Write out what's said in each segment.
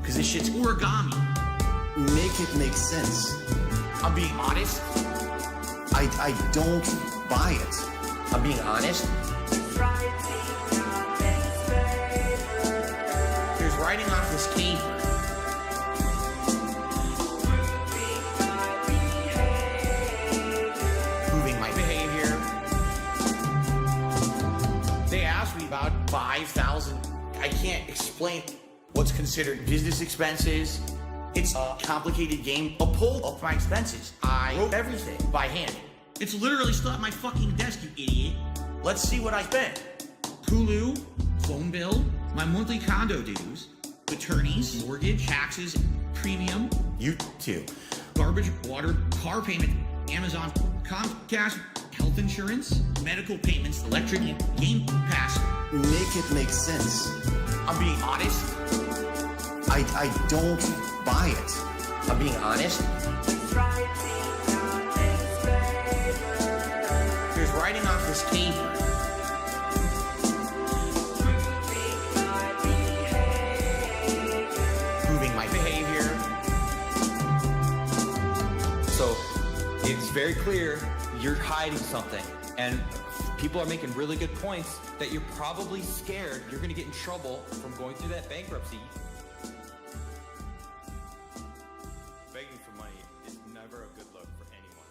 because this shit's origami. Make it make sense. I'm being honest. I don't buy it. I'm being honest. There's writing off this caper. Proving my behavior. They asked me about 5,000. I can't explain what's considered business expenses. It's a complicated game. A pull of my expenses. I wrote everything by hand. It's literally still at my fucking desk, you idiot. Let's see what I spent. Hulu, phone bill, my monthly condo dues, attorneys, mortgage, taxes, premium, YouTube, garbage, water, car payment, Amazon, Comcast, health insurance, medical payments, electric, game pass. Make it make sense. I'm being honest. I don't buy it. I'm being honest. There's writing off this caper. Proving my behavior. So it's very clear you're hiding something, and people are making really good points that you're probably scared you're going to get in trouble from going through that bankruptcy. Begging for money is never a good look for anyone.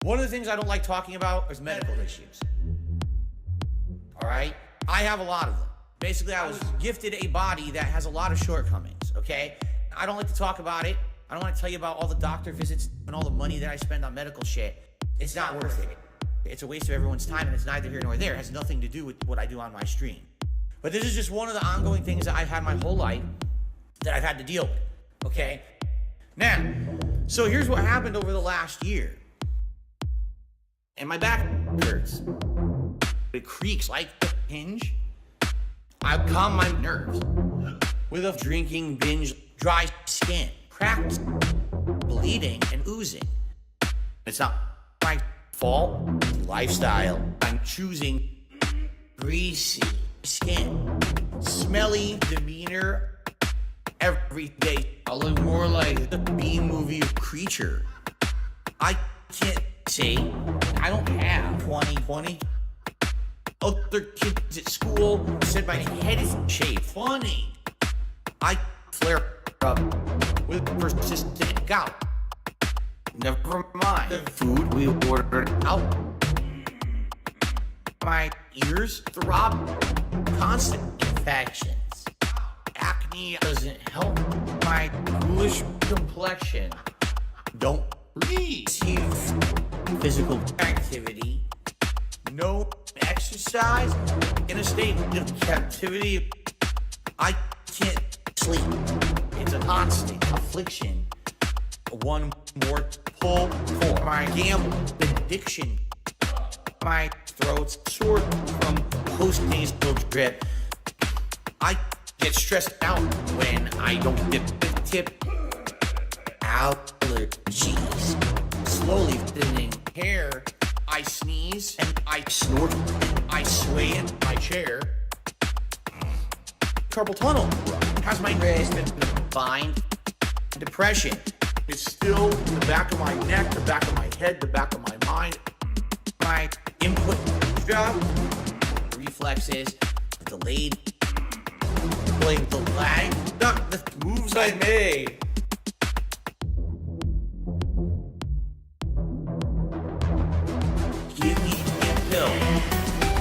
One of the things I don't like talking about is medical issues. All right? I have a lot of them. Basically, I was gifted a body that has a lot of shortcomings, okay? I don't like to talk about it. I don't want to tell you about all the doctor visits and all the money that I spend on medical shit. It's not worth it. It's a waste of everyone's time, and it's neither here nor there. It has nothing to do with what I do on my stream. But this is just one of the ongoing things that I've had my whole life that I've had to deal with, okay? Now, so here's what happened over the last year. And my back hurts. It creaks like a hinge. I calm my nerves with a drinking binge, dry skin, cracked, bleeding, and oozing. It's not my fault. Lifestyle. I'm choosing greasy skin, smelly demeanor every day. I look more like the B-movie creature. I can't say I don't have 2020. Other kids at school said my head is shaved. Funny. I flare up with persistent gout. Never mind the food we ordered out. My ears throb. Constant infections. Acne doesn't help. My bluish complexion. Don't receive physical activity. No exercise. In a state of captivity. I can't sleep. It's a constant affliction. One more pull for my gambling addiction. My throat's sore from post-nasal drip. I get stressed out when I don't dip the tip. Allergies. Slowly thinning hair. I sneeze and I snort. I sway in my chair. Carpal tunnel has my wrist been defined. Depression is still in the back of my neck, the back of my head, the back of my mind. My input job, reflexes, delayed, blame the lag, not the moves I made. Give me a pill.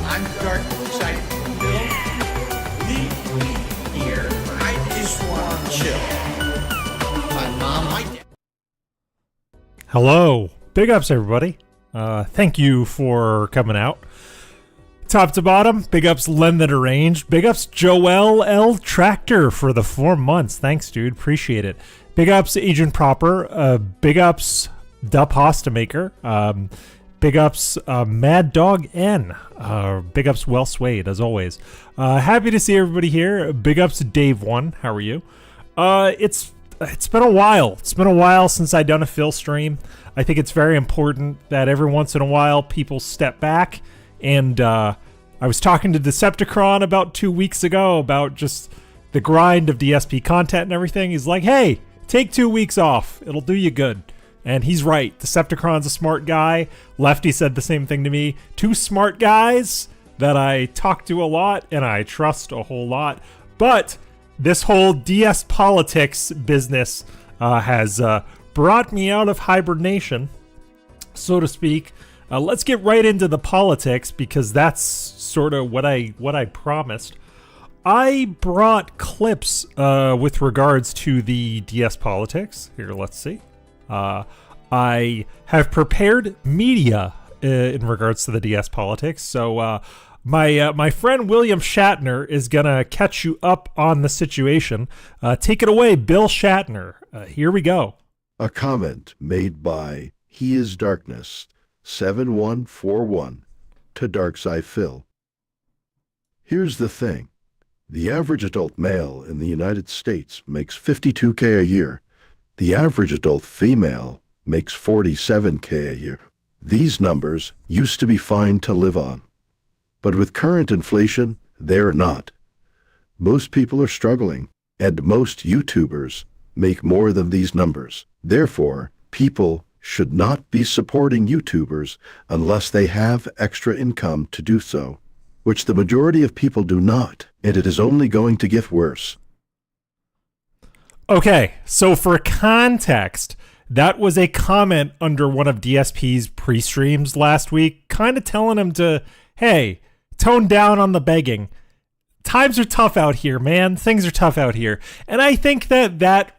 I'm dark excited for the pill. Leave me here. I just want to chill. My mom, my dad. Hello. Big ups, everybody. Thank you for coming out. Top to bottom, big ups Len the Deranged. Big ups Joel L. Tractor for the 4 months. Thanks, dude. Appreciate it. Big ups Agent Proper. Big ups Da Pasta Maker. Big ups Mad Dog N. Big ups Well Swayed, as always. Happy to see everybody here. Big ups Dave1. How are you? It's it's been a while. It's been a while since I've done a Phil stream. I think it's very important that every once in a while people step back. And I was talking to Decepticon about 2 weeks ago about just the grind of DSP content and everything. He's like, hey, take 2 weeks off. It'll do you good. And he's right. Decepticon's a smart guy. Lefty said the same thing to me. Two smart guys that I talk to a lot and I trust a whole lot. But this whole DSPolotics business has brought me out of hibernation, so to speak. Let's get right into the politics because that's sort of what I promised. I brought clips with regards to the DSPolitics. Here, let's see. I have prepared media in regards to the DSPolitics. So my friend William Shatner is gonna catch you up on the situation. Take it away, Bill Shatner. Here we go. A comment made by He Is Darkness 7141 to Darkside Phil. Here's the thing. The average adult male in the United States makes $52K a year. The average adult female makes $47K a year. These numbers used to be fine to live on. But with current inflation, they're not. Most people are struggling, and most YouTubers make more than these numbers. Therefore, people should not be supporting YouTubers unless they have extra income to do so, which the majority of people do not, and it is only going to get worse. Okay, so for context, that was a comment under one of DSP's pre-streams last week, kind of telling him to, hey, tone down on the begging. Times are tough out here, man. Things are tough out here. And I think that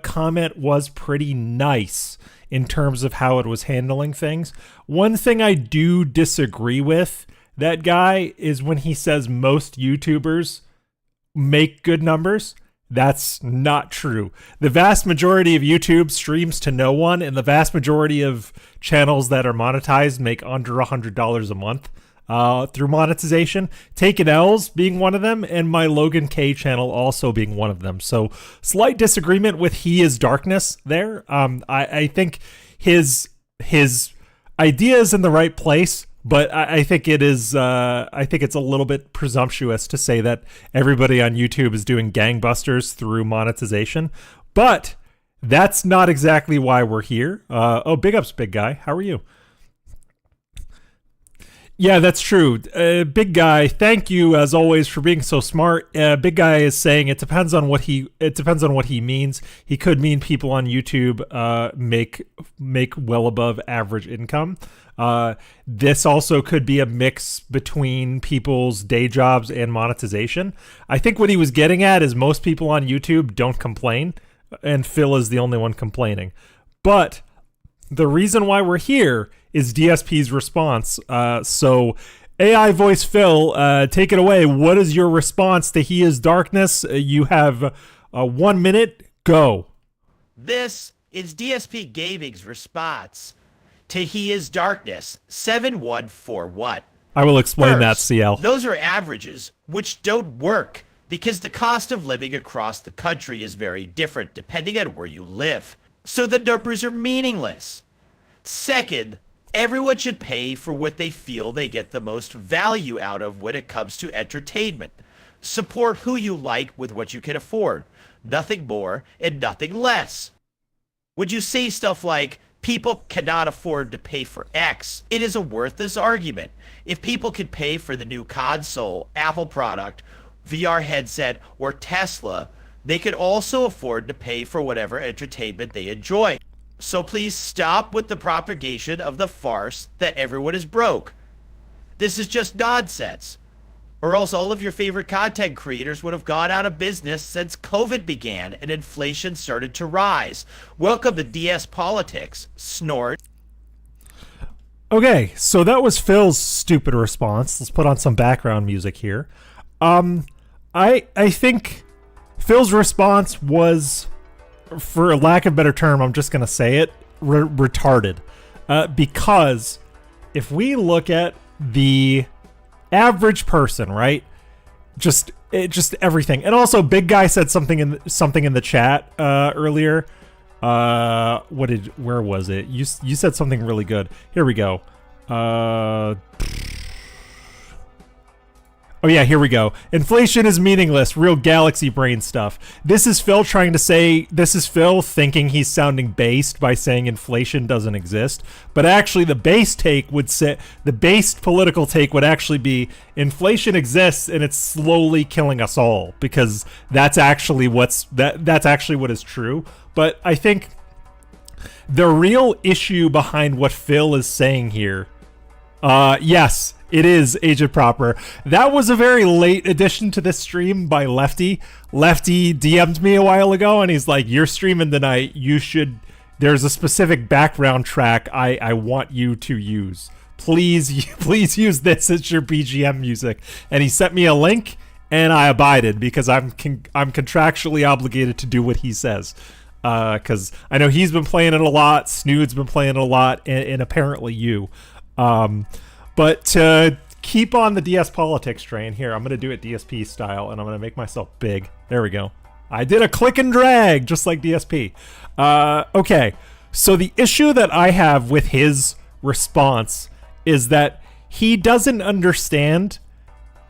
comment was pretty nice in terms of how it was handling things. One thing I do disagree with that guy is when he says most YouTubers make good numbers. That's not true. The vast majority of YouTube streams to no one, and the vast majority of channels that are monetized make under $100 a month through monetization. Taken L's being one of them, and my Logan K channel also being one of them. So slight disagreement with He Is Darkness there. I think his idea is in the right place. But I think it is. I think it's a little bit presumptuous to say that everybody on YouTube is doing gangbusters through monetization. But that's not exactly why we're here. Big ups, big guy. How are you? Yeah, that's true. Big guy, thank you as always for being so smart. Big guy is saying it depends on what he means. He could mean people on YouTube make well above average income. This also could be a mix between people's day jobs and monetization. I think what he was getting at is most people on YouTube don't complain, and Phil is the only one complaining. But the reason why we're here is DSP's response. So AI voice Phil, take it away. What is your response to He Is Darkness? You have 1 minute. Go. This is DSP Gaming's response to He Is Darkness 7141. I will explain that, First, CL. Those are averages, which don't work because the cost of living across the country is very different depending on where you live. So the numbers are meaningless. Second, everyone should pay for what they feel they get the most value out of when it comes to entertainment. Support who you like with what you can afford. Nothing more and nothing less. Would you say stuff like, people cannot afford to pay for X, it is a worthless argument. If people could pay for the new console, Apple product, VR headset, or Tesla, they could also afford to pay for whatever entertainment they enjoy. So please stop with the propagation of the farce that everyone is broke. This is just nonsense. Or else all of your favorite content creators would have gone out of business since COVID began and inflation started to rise. Welcome to DSPolitics, snort. Okay, so that was Phil's stupid response. Let's put on some background music here. I think Phil's response was, for lack of a better term, I'm just going to say it, retarded. Because if we look at the average person, right? just everything. And also, Big Guy said something in the chat earlier. Where was it? You said something really good. Here we go. Oh yeah, here we go. Inflation is meaningless. Real galaxy brain stuff. This is Phil thinking he's sounding based by saying inflation doesn't exist. But actually the based political take would actually be inflation exists and it's slowly killing us all, because that's actually what is true. But I think the real issue behind what Phil is saying here, yes, it is Agent Proper. That was a very late addition to this stream by Lefty. Lefty DM'd me a while ago and he's like, you're streaming tonight. There's a specific background track I want you to use. Please use this as your BGM music. And he sent me a link and I abided because I'm contractually obligated to do what he says. Because I know he's been playing it a lot, Snood's been playing it a lot, and apparently you. But to keep on the DSPolotics train, here, I'm going to do it DSP style, and I'm going to make myself big. There we go. I did a click and drag, just like DSP. Okay, so the issue that I have with his response is that he doesn't understand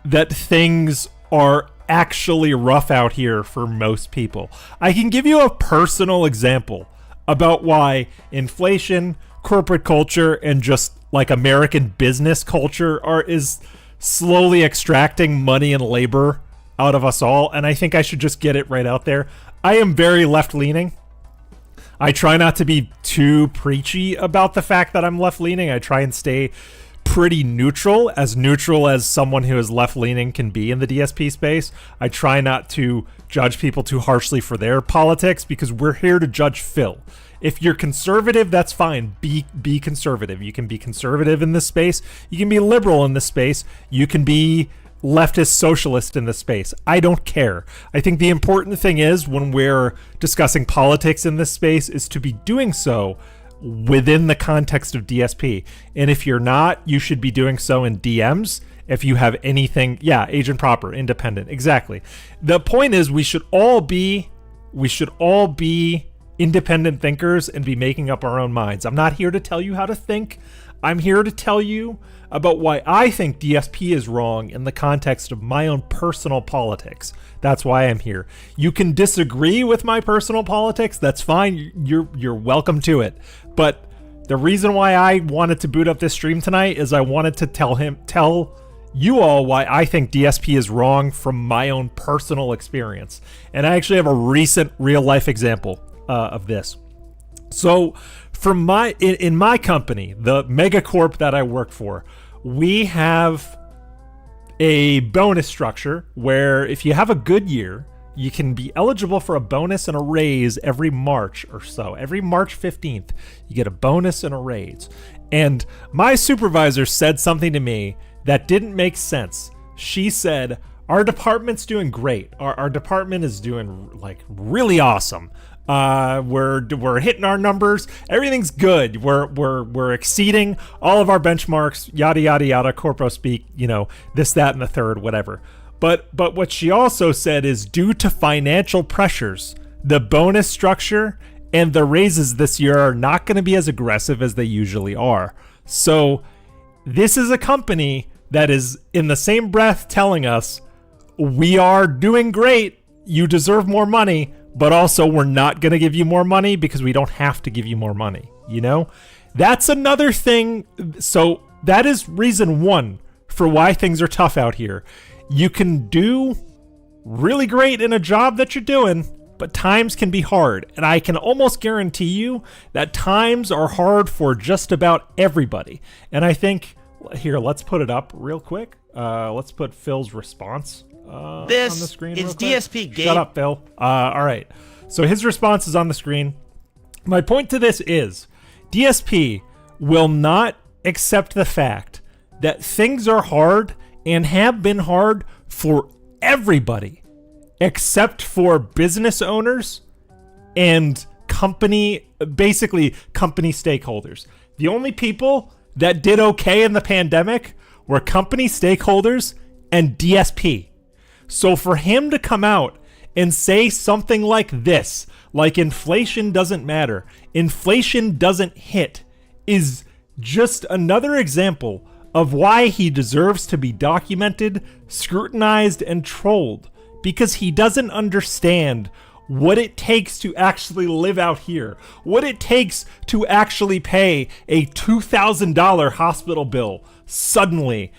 that things are actually rough out here for most people. I can give you a personal example about why inflation, corporate culture, and just like American business culture is slowly extracting money and labor out of us all. And I think I should just get it right out there. I am very left-leaning. I try not to be too preachy about the fact that I'm left-leaning. I try and stay pretty neutral as someone who is left-leaning can be in the DSP space. I try not to judge people too harshly for their politics because we're here to judge Phil. If you're conservative, that's fine. Be conservative. You can be conservative in this space. You can be liberal in this space. You can be leftist socialist in this space. I don't care. I think the important thing is when we're discussing politics in this space is to be doing so within the context of DSP. And if you're not, you should be doing so in DMs. If you have anything, yeah, Agent Proper, independent, exactly. The point is we should all be independent thinkers and be making up our own minds. I'm not here to tell you how to think. I'm here to tell you about why I think DSP is wrong in the context of my own personal politics. That's why I'm here. You can disagree with my personal politics. That's fine. You're welcome to it. But the reason why I wanted to boot up this stream tonight is I wanted to tell you all why I think DSP is wrong from my own personal experience. And I actually have a recent real life example of this. So in my company, the megacorp that I work for, we have a bonus structure where if you have a good year, you can be eligible for a bonus and a raise every March or so. Every March 15th, you get a bonus and a raise. And my supervisor said something to me that didn't make sense. She said, our department's doing great. Our department is doing like really awesome. We're hitting our numbers. Everything's good. We're exceeding all of our benchmarks. Yada yada yada. Corpo speak. This, that, and the third. Whatever. But what she also said is due to financial pressures, the bonus structure and the raises this year are not going to be as aggressive as they usually are. So this is a company that is in the same breath telling us we are doing great. You deserve more money. But also we're not going to give you more money because we don't have to give you more money. That's another thing. So that is reason one for why things are tough out here. You can do really great in a job that you're doing, but times can be hard. And I can almost guarantee you that times are hard for just about everybody. And I think, here, let's put it up real quick. Let's put Phil's response on the screen. This is DSP Gabe. Shut up, Phil. All right. So his response is on the screen. My point to this is DSP will not accept the fact that things are hard and have been hard for everybody except for business owners and company stakeholders. The only people that did okay in the pandemic were company stakeholders and DSP. So for him to come out and say something like this, like inflation doesn't matter, inflation doesn't hit, is just another example of why he deserves to be documented, scrutinized, and trolled, because he doesn't understand what it takes to actually live out here, what it takes to actually pay a $2,000 hospital bill suddenly.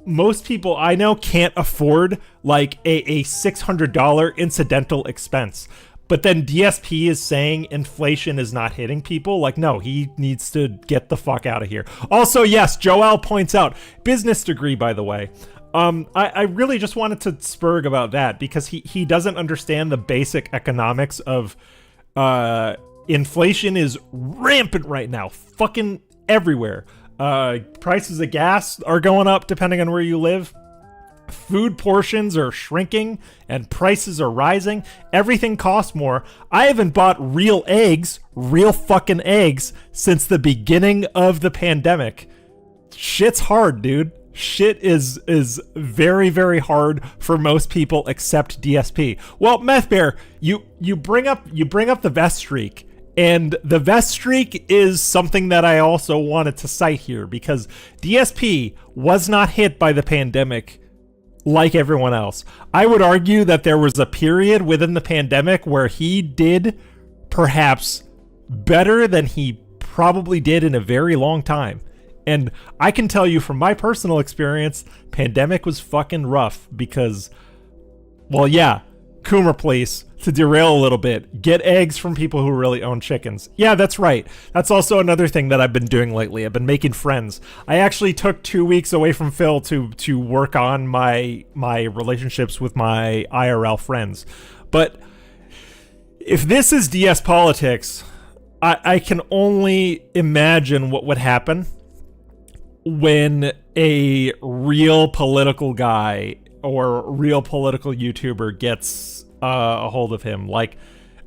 Most people I know can't afford like a $600 incidental expense. But then DSP is saying inflation is not hitting people. Like, no, he needs to get the fuck out of here. Also, yes, Joel points out, business degree, by the way. I really just wanted to spurg about that because he doesn't understand the basic economics of inflation is rampant right now, fucking everywhere. Prices of gas are going up depending on where you live. Food portions are shrinking and prices are rising. Everything costs more. I haven't bought real fucking eggs, since the beginning of the pandemic. Shit's hard, dude. Shit is very, very hard for most people except DSP. Well, Meth Bear, you bring up the vest streak. And the vest streak is something that I also wanted to cite here, because DSP was not hit by the pandemic like everyone else. I would argue that there was a period within the pandemic where he did perhaps better than he probably did in a very long time. And I can tell you from my personal experience, pandemic was fucking rough because, well, yeah, Coomer Place, to derail a little bit, get eggs from people who really own chickens. Yeah, that's right. That's also another thing that I've been doing lately. I've been making friends. I actually took 2 weeks away from Phil to work on my relationships with my IRL friends. But if this is DSPolotics, I can only imagine what would happen when a real political guy or real political YouTuber gets a hold of him. Like,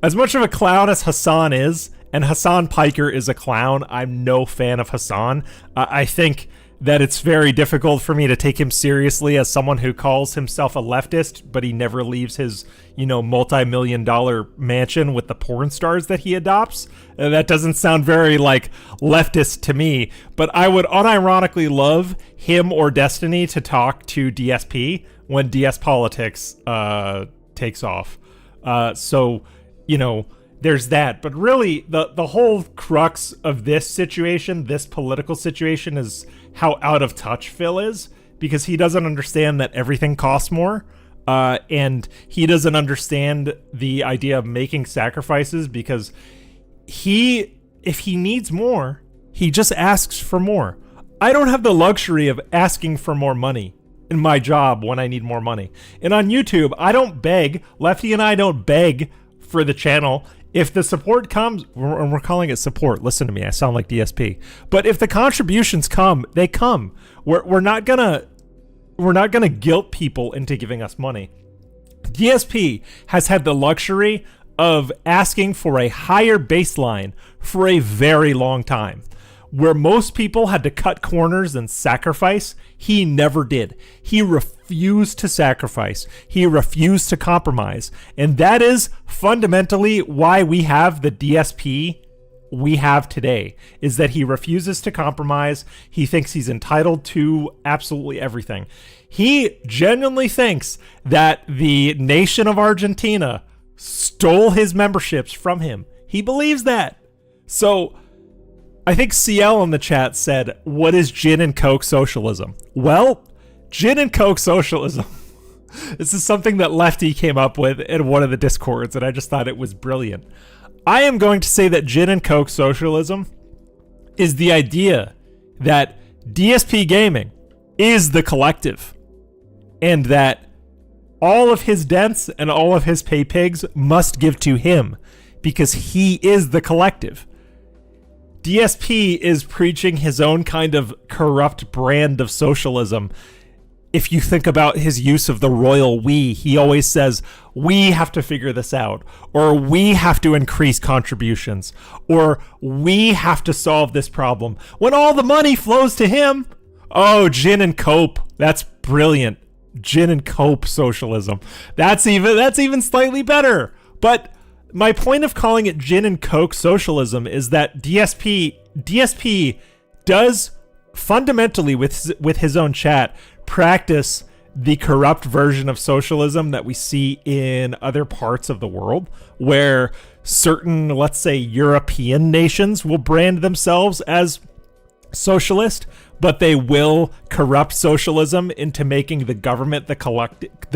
as much of a clown as Hassan is, and Hassan Piker is a clown, I'm no fan of Hassan. I think that it's very difficult for me to take him seriously as someone who calls himself a leftist, but he never leaves his, multi-million-dollar mansion with the porn stars that he adopts. That doesn't sound very, leftist to me, but I would unironically love him or Destiny to talk to DSP when DSPolitics takes off. So, there's that. But really, the whole crux of this situation, this political situation, is how out of touch Phil is, because he doesn't understand that everything costs more. And he doesn't understand the idea of making sacrifices, because if he needs more, he just asks for more. I don't have the luxury of asking for more money in my job when I need more money. And on YouTube, I don't beg. Lefty and I don't beg for the channel. If the support comes, we're calling it support. Listen to me, I sound like DSP. But if the contributions come, they come. We're not gonna guilt people into giving us money. DSP has had the luxury of asking for a higher baseline for a very long time. Where most people had to cut corners and sacrifice, he never did. He refused to sacrifice. He refused to compromise. And that is fundamentally why we have the DSP we have today, is that he refuses to compromise. He thinks he's entitled to absolutely everything. He genuinely thinks that the nation of Argentina stole his memberships from him. He believes that. So I think CL in the chat said, what is Gin and Coke Socialism? Well, Gin and Coke Socialism. This is something that Lefty came up with in one of the Discords, and I just thought it was brilliant. I am going to say that Gin and Coke Socialism is the idea that DSP Gaming is the collective, and that all of his dents and all of his pay pigs must give to him, because he is the collective. DSP is preaching his own kind of corrupt brand of socialism. If you think about his use of the royal we, he always says, we have to figure this out, or we have to increase contributions, or we have to solve this problem, when all the money flows to him. Oh, Gin and Cope, that's brilliant. Gin and Coke Socialism. That's even slightly better. But my point of calling it Gin and Coke Socialism is that DSP does fundamentally, with his own chat, practice the corrupt version of socialism that we see in other parts of the world, where certain, let's say, European nations will brand themselves as socialist, but they will corrupt socialism into making the government the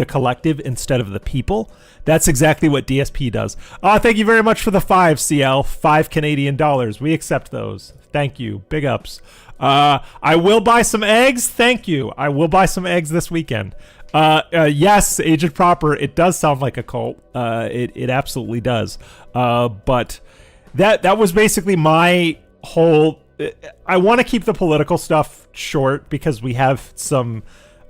collective instead of the people. That's exactly what DSP does. Thank you very much for the 5 CL, 5 Canadian dollars. We accept those. Thank you. Big ups. I will buy some eggs. Thank you. I will buy some eggs this weekend. Yes, Agent Proper, it does sound like a cult. It absolutely does. But that was basically my whole... I want to keep the political stuff short because we have some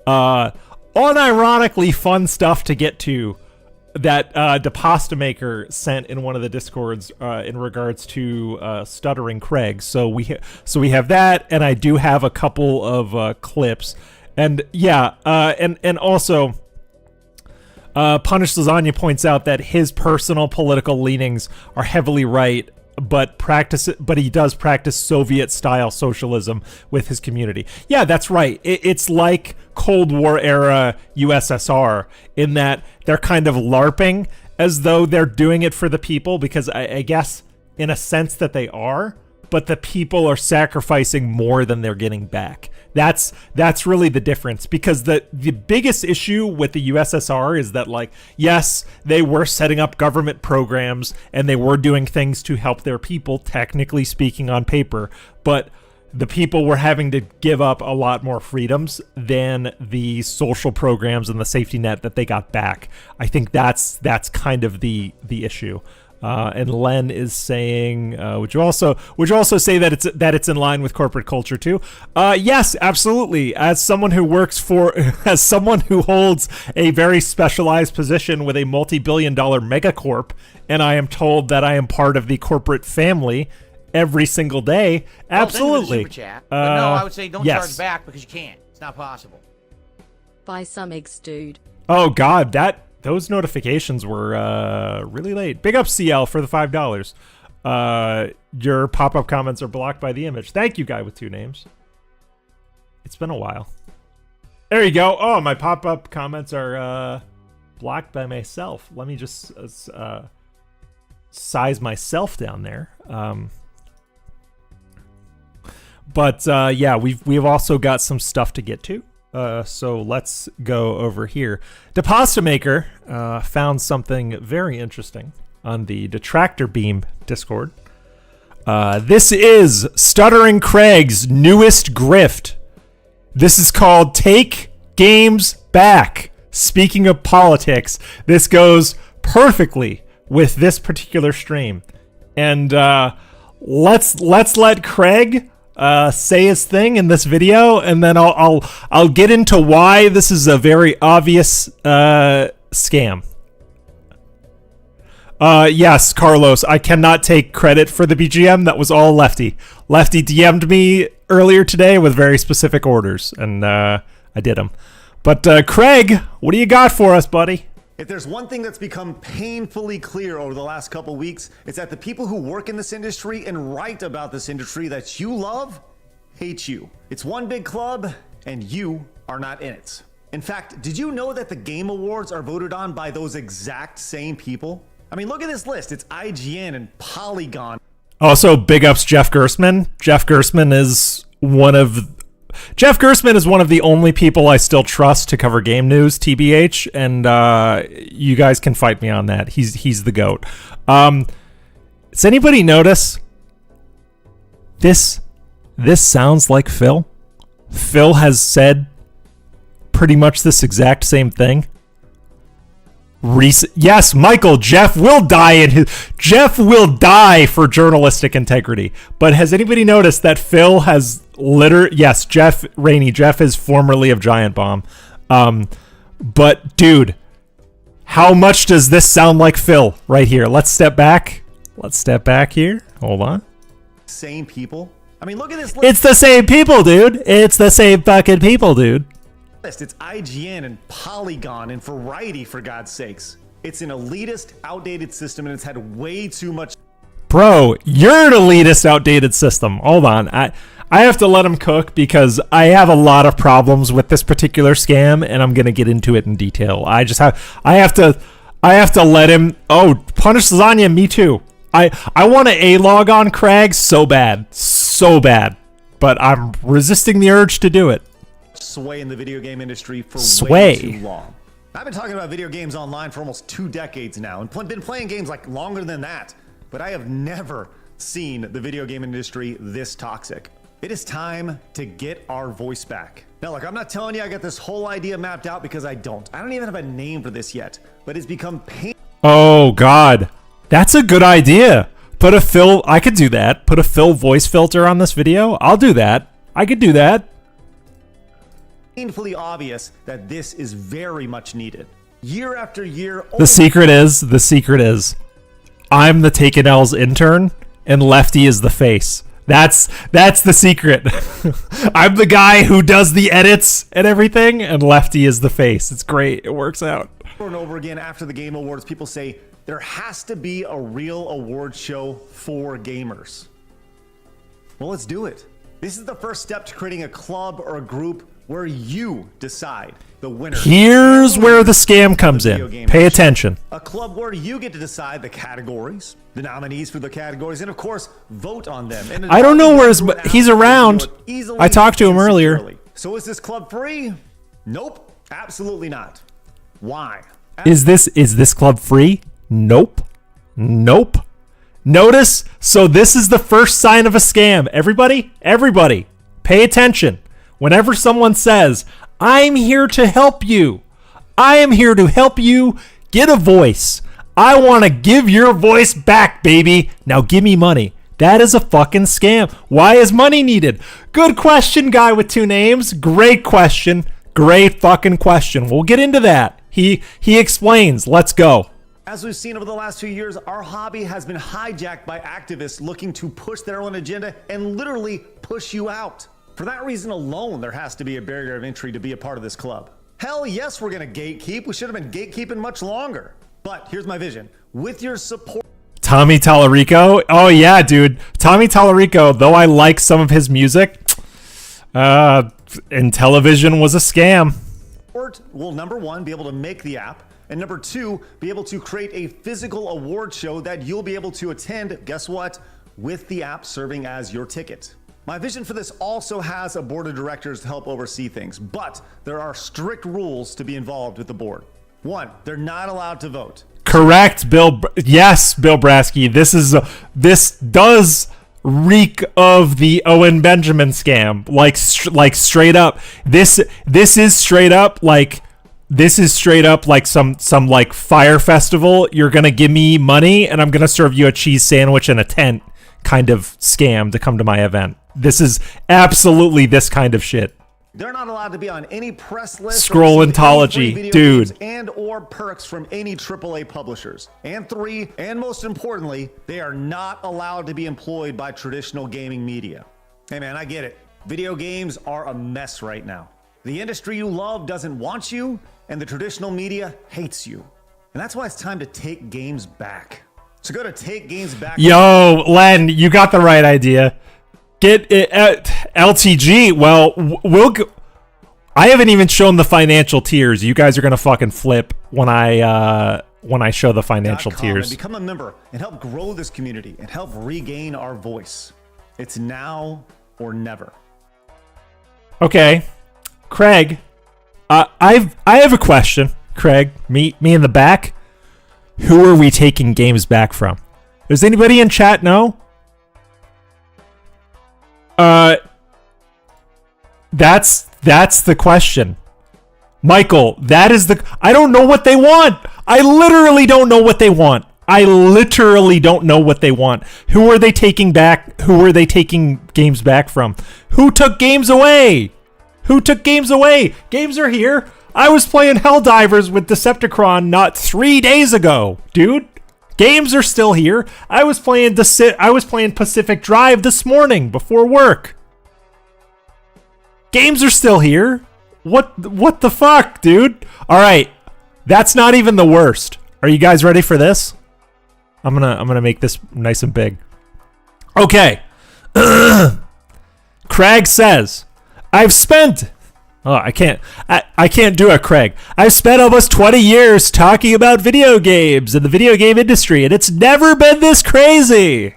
unironically fun stuff to get to that DePasta Maker sent in one of the Discords in regards to Stuttering Craig. So we have that, and I do have a couple of clips. And yeah, and also Punished Lasagna points out that his personal political leanings are heavily right, but he does practice Soviet-style socialism with his community. Yeah, that's right. It's like Cold War era USSR in that they're kind of LARPing as though they're doing it for the people, because I guess in a sense that they are, but the people are sacrificing more than they're getting back. That's really the difference, because the biggest issue with the USSR is that, like, yes, they were setting up government programs and they were doing things to help their people, technically speaking, on paper, but the people were having to give up a lot more freedoms than the social programs and the safety net that they got back. I think that's kind of the issue. And Len is saying, would you also say that it's in line with corporate culture too? Yes, absolutely. As someone who holds a very specialized position with a multi-billion-dollar megacorp, and I am told that I am part of the corporate family every single day, absolutely. Super chat. But no, I would say don't charge back because you can't. It's not possible. Buy some eggs, dude. Oh God, those notifications were really late. Big up CL for the $5. Your pop-up comments are blocked by the image. Thank you, guy with 2 names. It's been a while. There you go. Oh, my pop-up comments are blocked by myself. Let me just size myself down there. But yeah, we've also got some stuff to get to. So let's go over here. DePasta Maker found something very interesting on the Detractor Beam Discord. This is Stuttering Craig's newest grift. This is called Take Games Back. Speaking of politics, this goes perfectly with this particular stream. And let's let Craig say his thing in this video, and then I'll get into why this is a very obvious scam. Yes, Carlos, I cannot take credit for the BGM. That was all Lefty. Lefty DM'd me earlier today with very specific orders, and I did them. But Craig, what do you got for us, buddy? If there's one thing that's become painfully clear over the last couple weeks, it's that the people who work in this industry and write about this industry that you love hate you. It's one big club, and you are not in it. In fact, did you know that the Game Awards are voted on by those exact same people? I mean, look at this list. It's IGN and Polygon. Also, big ups Jeff Gerstmann. Jeff Gerstmann is one of the only people I still trust to cover game news, TBH, and you guys can fight me on that. He's the GOAT. Does anybody notice this sounds like Phil? Phil has said pretty much this exact same thing. Yes, Michael, Jeff will die for journalistic integrity. But has anybody noticed that Phil has yes, Jeff is formerly of Giant Bomb. But dude, how much does this sound like Phil right here? Let's step back here. Hold on. Same people. I mean, look at this list. It's the same people, dude. It's the same fucking people, dude. It's IGN and Polygon and Variety, for God's sakes. It's an elitist, outdated system, and it's had way too much. Bro, you're an elitist, outdated system. Hold on. I have to let him cook because I have a lot of problems with this particular scam, and I'm gonna get into it in detail. I have to let him. Oh, punish lasagna. Me too. I want to A-log on Craig so bad, but I'm resisting the urge to do it. Sway in the video game industry for Sway. way too long. I've been talking about video games online for almost 2 decades now, and been playing games like longer than that. But I have never seen the video game industry this toxic. It is time to get our voice back. Now, look, I'm not telling you I got this whole idea mapped out because I don't. I don't even have a name for this yet, but it's become pain. Oh God, that's a good idea. I could do that. Put a Phil voice filter on this video. I'll do that. I could do that. Painfully obvious that this is very much needed. Year after year. The secret is, I'm the Taken L's intern, and Lefty is the face. That's the secret. I'm the guy who does the edits and everything, and Lefty is the face. It's great. It works out. Over and over again after the Game Awards, people say there has to be a real award show for gamers. Well, let's do it. This is the first step to creating a club or a group where you decide the winner. Here's where the scam comes in. Pay attention. A club where you get to decide the categories, the nominees for the categories, and of course, vote on them. And I don't know where he's around. I talked to him earlier. So is this club free? Nope, absolutely not. Why? Is this club free? Nope. Notice, so this is the first sign of a scam. Everybody, pay attention. Whenever someone says, I'm here to help you, I am here to help you get a voice. I want to give your voice back, baby. Now give me money. That is a fucking scam. Why is money needed? Good question, guy with 2 names. Great question. Great fucking question. We'll get into that. He explains. Let's go. As we've seen over the last few years, our hobby has been hijacked by activists looking to push their own agenda and literally push you out. For that reason alone, there has to be a barrier of entry to be a part of this club. Hell yes, we're gonna gatekeep. We should have been gatekeeping much longer. But here's my vision. With your support... Tommy Tallarico? Oh yeah, dude. Tommy Tallarico, though I like some of his music, Intellivision was a scam. Will, number 1, be able to make the app, and number 2, be able to create a physical award show that you'll be able to attend, guess what, with the app serving as your ticket. My vision for this also has a board of directors to help oversee things, but there are strict rules to be involved with the board. 1, they're not allowed to vote. Correct, Bill. Yes, Bill Brasky. This does reek of the Owen Benjamin scam. Like straight up. This is straight up like some like fire festival. You're gonna give me money and I'm gonna serve you a cheese sandwich in a tent kind of scam to come to my event. This is absolutely this kind of shit. They're not allowed to be on any press list. Scrollintology, dude. And or perks from any AAA publishers. And 3, and most importantly, they are not allowed to be employed by traditional gaming media. Hey man, I get it. Video games are a mess right now. The industry you love doesn't want you, and the traditional media hates you. And that's why it's time to take games back. So go to Take Games Back. Yo, Len, you got the right idea. Get it at LTG. Well, we'll go. I haven't even shown the financial tiers. You guys are gonna fucking flip when I show the financial tiers. And become a member and help grow this community and help regain our voice. It's now or never. Okay, Craig. I have a question, Craig. Me in the back. Who are we taking games back from? Does anybody in chat know? That's the question. Michael, that is I don't know what they want. I literally don't know what they want. Who are they taking back? Who are they taking games back from? Who took games away? Games are here. I was playing Helldivers with Decepticon not 3 days ago, dude. Games are still here. I was playing Pacific Drive this morning before work. Games are still here. What the fuck, dude? All right, that's not even the worst. Are you guys ready for this? I'm gonna make this nice and big. Okay. Craig says, I've spent. Oh, I can't do it, Craig. I've spent almost 20 years talking about video games and the video game industry, and it's never been this crazy.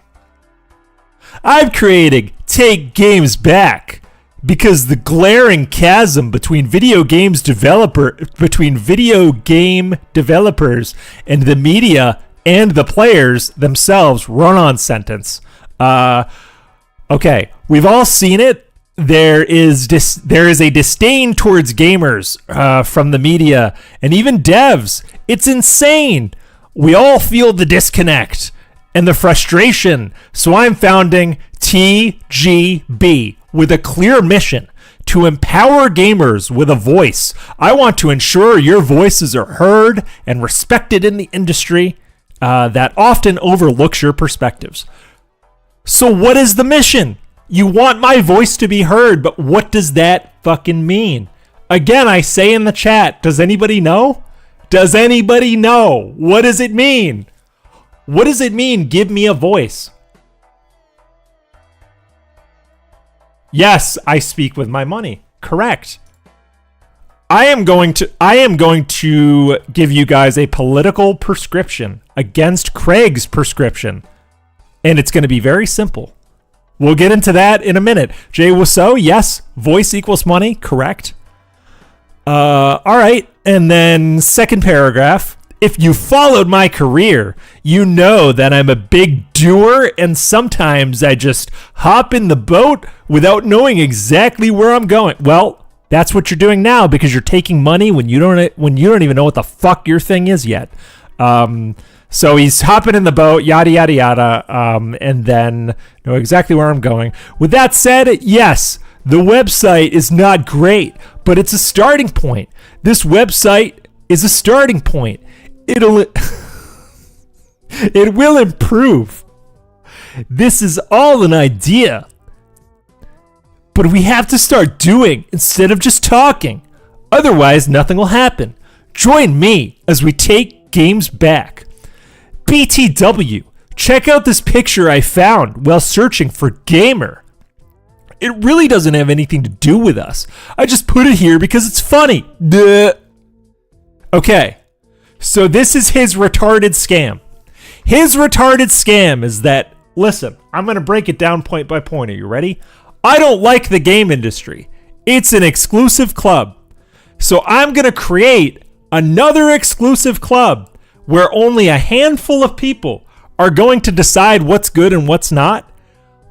I'm creating Take Games Back because the glaring chasm between video game developers and the media and the players themselves run-on sentence. Okay, we've all seen it. There is a disdain towards gamers from the media and even devs. It's insane. We all feel the disconnect and the frustration. So I'm founding TGB with a clear mission to empower gamers with a voice. I want to ensure your voices are heard and respected in the industry that often overlooks your perspectives. So what is the mission? You want my voice to be heard, but what does that fucking mean? Again, I say in the chat, does anybody know? Does anybody know? What does it mean? What does it mean, give me a voice? Yes, I speak with my money. Correct. I am going to give you guys a political prescription against Craig's prescription. And it's going to be very simple. We'll get into that in a minute. Jay Wiseau, yes, voice equals money, correct. All right, and then second paragraph. If you followed my career, you know that I'm a big doer, and sometimes I just hop in the boat without knowing exactly where I'm going. Well, that's what you're doing now because you're taking money when you don't even know what the fuck your thing is yet. So he's hopping in the boat, yada, yada, yada, and then know exactly where I'm going. With that said, yes, the website is not great, but it's a starting point. This website is a starting point. It will improve. This is all an idea. But we have to start doing instead of just talking. Otherwise, nothing will happen. Join me as we take games back. BTW, check out this picture I found while searching for gamer. It really doesn't have anything to do with us. I just put it here because it's funny. Duh. Okay, so this is his retarded scam. His retarded scam is that, listen, I'm going to break it down point by point. Are you ready? I don't like the game industry. It's an exclusive club. So I'm going to create another exclusive club where only a handful of people are going to decide what's good and what's not.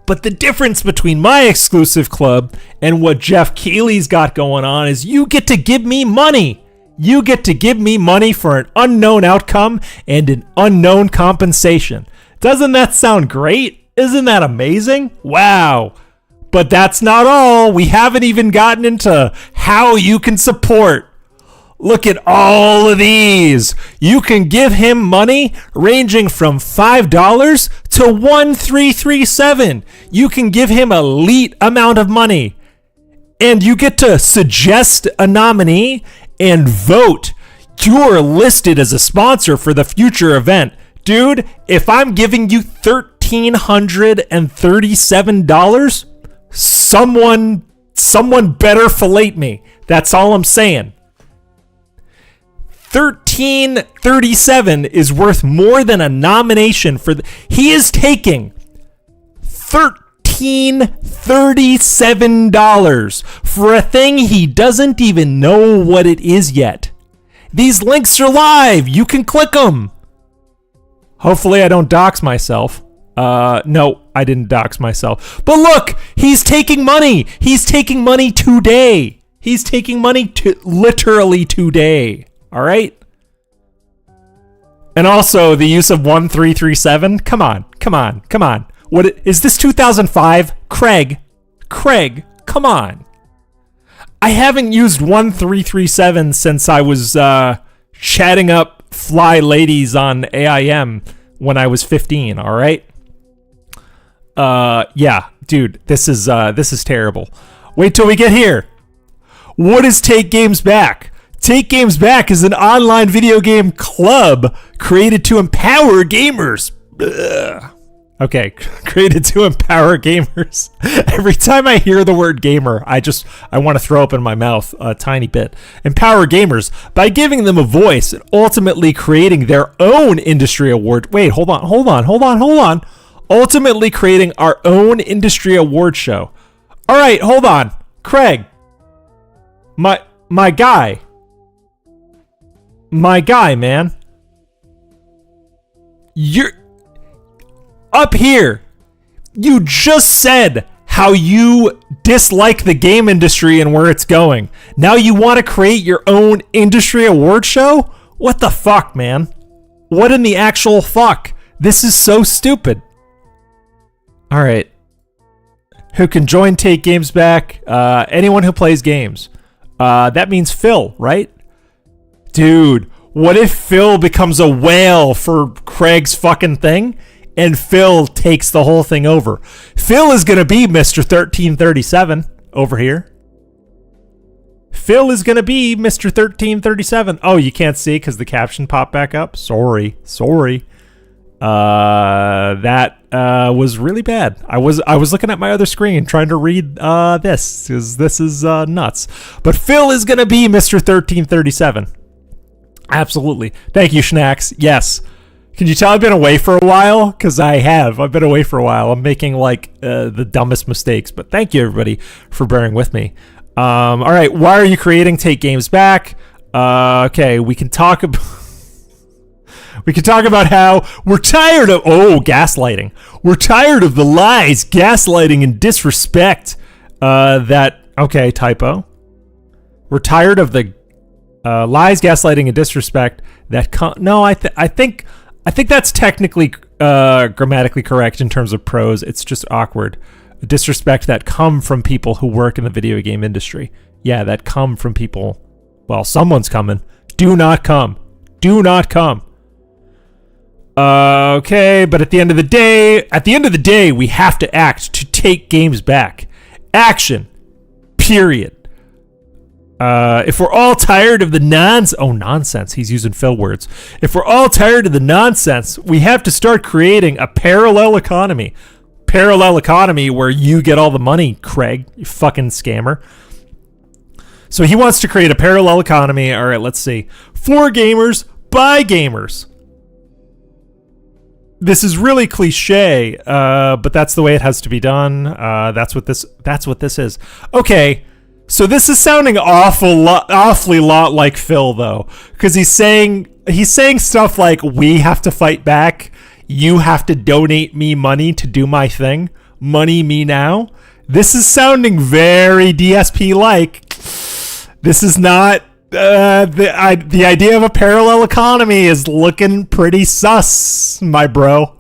But the difference between my exclusive club and what Jeff Keighley's got going on is you get to give me money. You get to give me money for an unknown outcome and an unknown compensation. Doesn't that sound great? Isn't that amazing? Wow. But that's not all. We haven't even gotten into how you can support. Look at all of these. You can give him money ranging from $5 to $1,337. You can give him an elite amount of money. And you get to suggest a nominee and vote. You're listed as a sponsor for the future event. Dude, if I'm giving you $1,337, someone better fillet me. That's all I'm saying. $1,337 is worth more than a nomination for he is taking $1,337 for a thing he doesn't even know what it is yet. These links are live. You can click them. Hopefully I don't dox myself. No, I didn't dox myself. But look, he's taking money. He's taking money today. He's taking money literally today. All right. And also the use of 1337. Come on. What is this 2005? Craig, come on. I haven't used 1337 since I was chatting up fly ladies on AIM when I was 15, all right? Yeah, dude, this is terrible. Wait till we get here. What is Take Games Back? Take Games Back is an online video game club created to empower gamers. Ugh. Okay, created to empower gamers. Every time I hear the word gamer, I want to throw up in my mouth a tiny bit. Empower gamers by giving them a voice and ultimately creating their own industry award. Wait, hold on. Ultimately creating our own industry award show. All right, hold on. Craig. My guy, man. You're up here. You just said how you dislike the game industry and where it's going. Now you want to create your own industry award show? What the fuck, man? What in the actual fuck? This is so stupid. All right. Who can join Take Games Back? Anyone who plays games. That means Phil, right? Dude, what if Phil becomes a whale for Craig's fucking thing and Phil takes the whole thing over? Phil is going to be Mr. 1337 over here. Phil is going to be Mr. 1337. Oh, you can't see because the caption popped back up? Sorry. That was really bad. I was looking at my other screen trying to read this because this is nuts. But Phil is gonna be Mr. 1337. Absolutely. Thank you, Schnacks. Yes. Can you tell I've been away for a while? Because I have. I've been away for a while. I'm making the dumbest mistakes. But thank you everybody for bearing with me. All right. Why are you creating Take Games Back? Okay. We can talk about. We can talk about how we're tired of gaslighting. We're tired of the lies, gaslighting, and disrespect. Typo. We're tired of the lies, gaslighting, and disrespect that. I think that's technically grammatically correct in terms of prose. It's just awkward. Disrespect that come from people who work in the video game industry. Yeah, that come from people. Well, someone's coming. Do not come. Do not come. Okay, but at the end of the day, we have to act to take games back. Action. Period. If we're all tired of the nonsense, he's using Phil words. If we're all tired of the nonsense, we have to start creating a parallel economy. Parallel economy where you get all the money, Craig, you fucking scammer. So he wants to create a parallel economy. All right, let's see. For gamers, by gamers. This is really cliche, but that's the way it has to be done. That's what this is. Okay, so this is sounding awfully lot like Phil though, because he's saying stuff like, we have to fight back. You have to donate me money to do my thing. Money me now. This is sounding very DSP like. This is not. The idea of a parallel economy is looking pretty sus, my bro.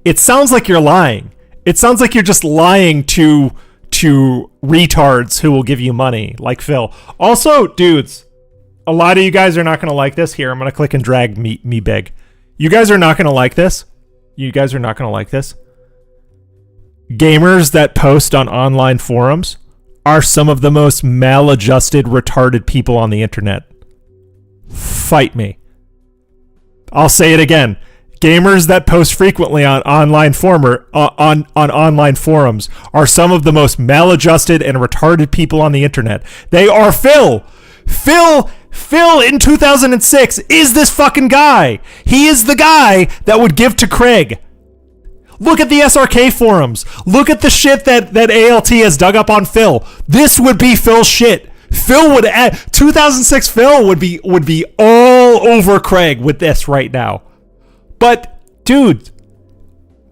It sounds like you're lying. It sounds like you're just lying to retards who will give you money, like Phil. Also, dudes, a lot of you guys are not going to like this. Here, I'm going to click and drag me big. You guys are not going to like this. Gamers that post on online forums are some of the most maladjusted, retarded people on the internet. Fight me. I'll say it again. Gamers that post frequently on online online forums are some of the most maladjusted and retarded people on the internet. They are Phil. Phil in 2006 is this fucking guy. He is the guy that would give to Craig. Look at the SRK forums. Look at the shit that ALT has dug up on Phil. This would be Phil's shit. 2006 Phil would be all over Craig with this right now. But dude,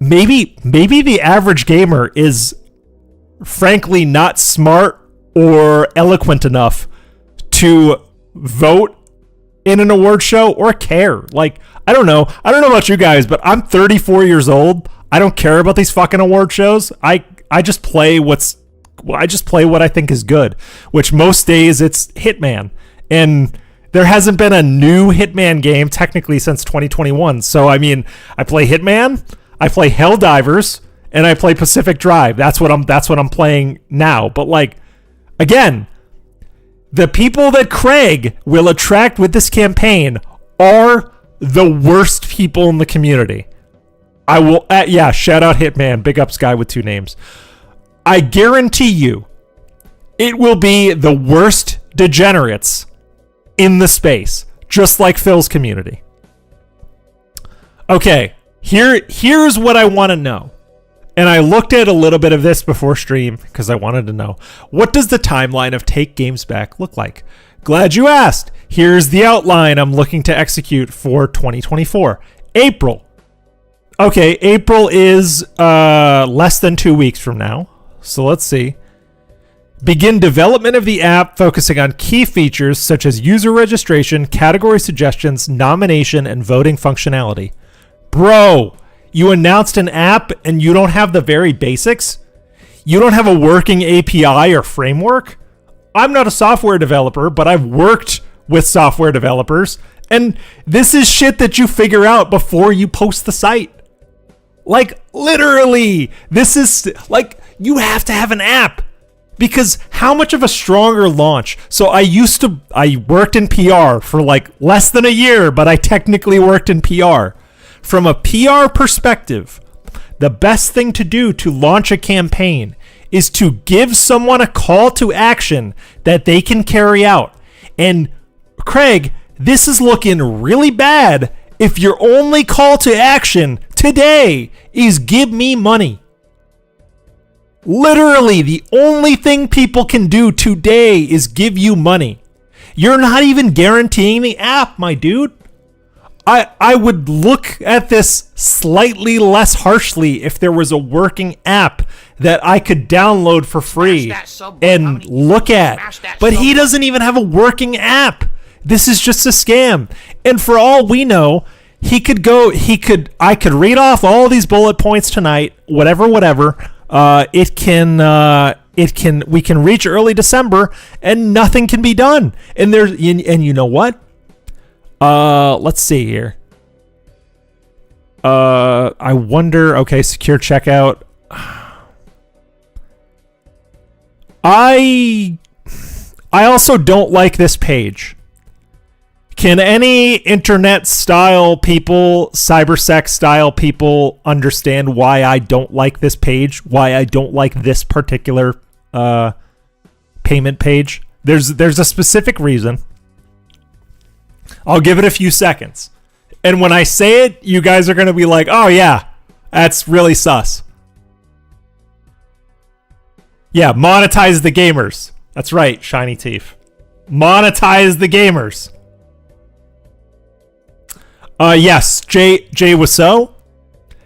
maybe the average gamer is frankly not smart or eloquent enough to vote in an award show or care. Like, I don't know about you guys, but I'm 34 years old. I don't care about these fucking award shows. I just play what I think is good, which most days it's Hitman. And there hasn't been a new Hitman game technically since 2021. So I mean, I play Hitman, I play Helldivers, and I play Pacific Drive. That's what I'm playing now. But like, again, The people that Craig will attract with this campaign are the worst people in the community. I will, shout out Hitman, big ups guy with 2 names. I guarantee you, it will be the worst degenerates in the space, just like Phil's community. Okay, here's what I want to know. And I looked at a little bit of this before stream because I wanted to know, what does the timeline of Take Games Back look like? Glad you asked. Here's the outline I'm looking to execute for 2024. April. Okay, April is less than 2 weeks from now. So let's see. Begin development of the app, focusing on key features such as user registration, category suggestions, nomination, and voting functionality. Bro, you announced an app and you don't have the very basics? You don't have a working API or framework? I'm not a software developer, but I've worked with software developers, and this is shit that you figure out before you post the site. Like, literally, this is, like, you have to have an app. Because how much of a stronger launch? So I worked in PR for like less than a year, but I technically worked in PR. From a PR perspective, the best thing to do to launch a campaign is to give someone a call to action that they can carry out. And Craig, this is looking really bad if your only call to action today is give me money. Literally, the only thing people can do today is give you money. You're not even guaranteeing the app, my dude. I would look at this slightly less harshly if there was a working app that I could download for free and look at. But he doesn't even have a working app. This is just a scam. And for all we know, I could read off all these bullet points tonight, whatever. We can reach early December and nothing can be done. And you know what? Let's see here. I wonder, okay, secure checkout. I also don't like this page. Can any internet style people, cybersec style people understand why I don't like this page? Why I don't like this particular payment page? There's a specific reason. I'll give it a few seconds. And when I say it, you guys are going to be like, oh yeah, that's really sus. Yeah, monetize the gamers. That's right, Shiny Teeth. Monetize the gamers. Yes, Jay Wiseau.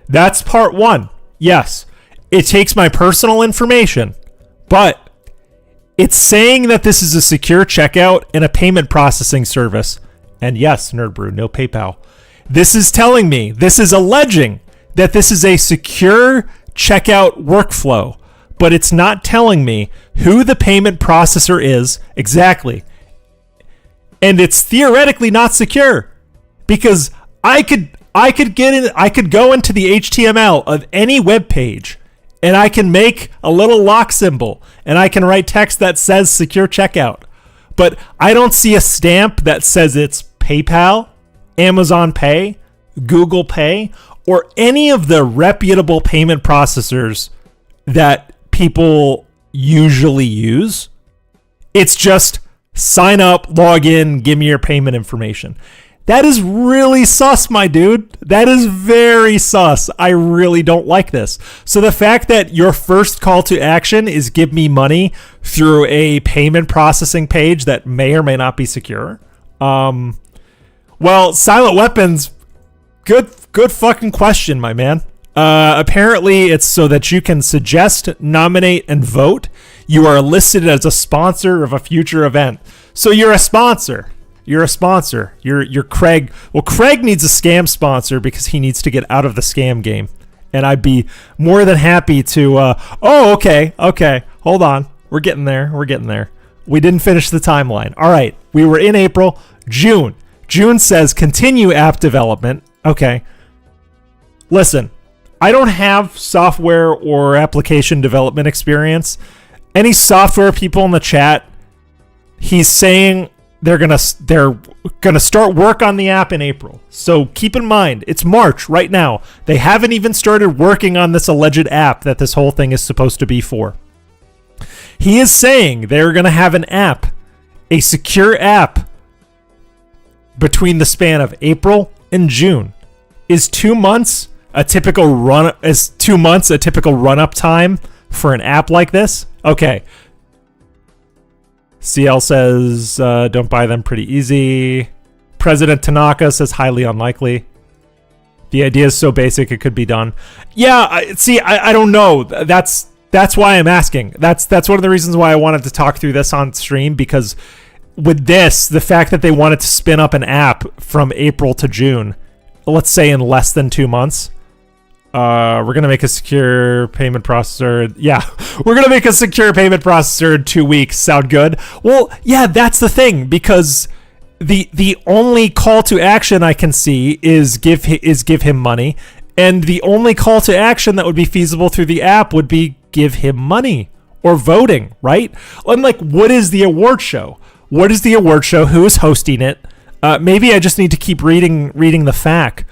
That's part 1. Yes, it takes my personal information, but it's saying that this is a secure checkout and a payment processing service. And yes, Nerdbrew, no PayPal. This is telling me, this is alleging that this is a secure checkout workflow, but it's not telling me who the payment processor is exactly. And it's theoretically not secure because I could go into the HTML of any web page and I can make a little lock symbol and I can write text that says secure checkout. But I don't see a stamp that says it's PayPal, Amazon Pay, Google Pay, or any of the reputable payment processors that people usually use. It's just sign up, log in, give me your payment information. That is really sus, my dude. That is very sus. I really don't like this. So the fact that your first call to action is give me money through a payment processing page that may or may not be secure. Well, Silent Weapons, good fucking question, my man. Apparently it's so that you can suggest, nominate, and vote. You are listed as a sponsor of a future event. So you're a sponsor. You're Craig. Well, Craig needs a scam sponsor because he needs to get out of the scam game. And I'd be more than happy to, okay. Hold on. We're getting there. We didn't finish the timeline. All right. We were in April. June says continue app development. Okay. Listen, I don't have software or application development experience. Any software people in the chat, he's saying they're gonna start work on the app in April. So keep in mind, it's March right now. They haven't even started working on this alleged app that this whole thing is supposed to be for. He is saying they're gonna have an app, a secure app, between the span of April and June. Is 2 months a typical run? Is 2 months a typical run-up time for an app like this? Okay. CL says, don't buy them, pretty easy. President Tanaka says highly unlikely. The idea is so basic it could be done. Yeah, I don't know. That's why I'm asking. That's one of the reasons why I wanted to talk through this on stream, because with this, the fact that they wanted to spin up an app from April to June, let's say in less than 2 months, we're going to make a secure payment processor. Yeah, we're going to make a secure payment processor in 2 weeks. Sound good? Well, yeah, that's the thing, because the only call to action I can see is give him money, and the only call to action that would be feasible through the app would be give him money or voting, right? And like, what is the award show? What is the award show? Who is hosting it? Maybe I just need to keep reading the FAQ.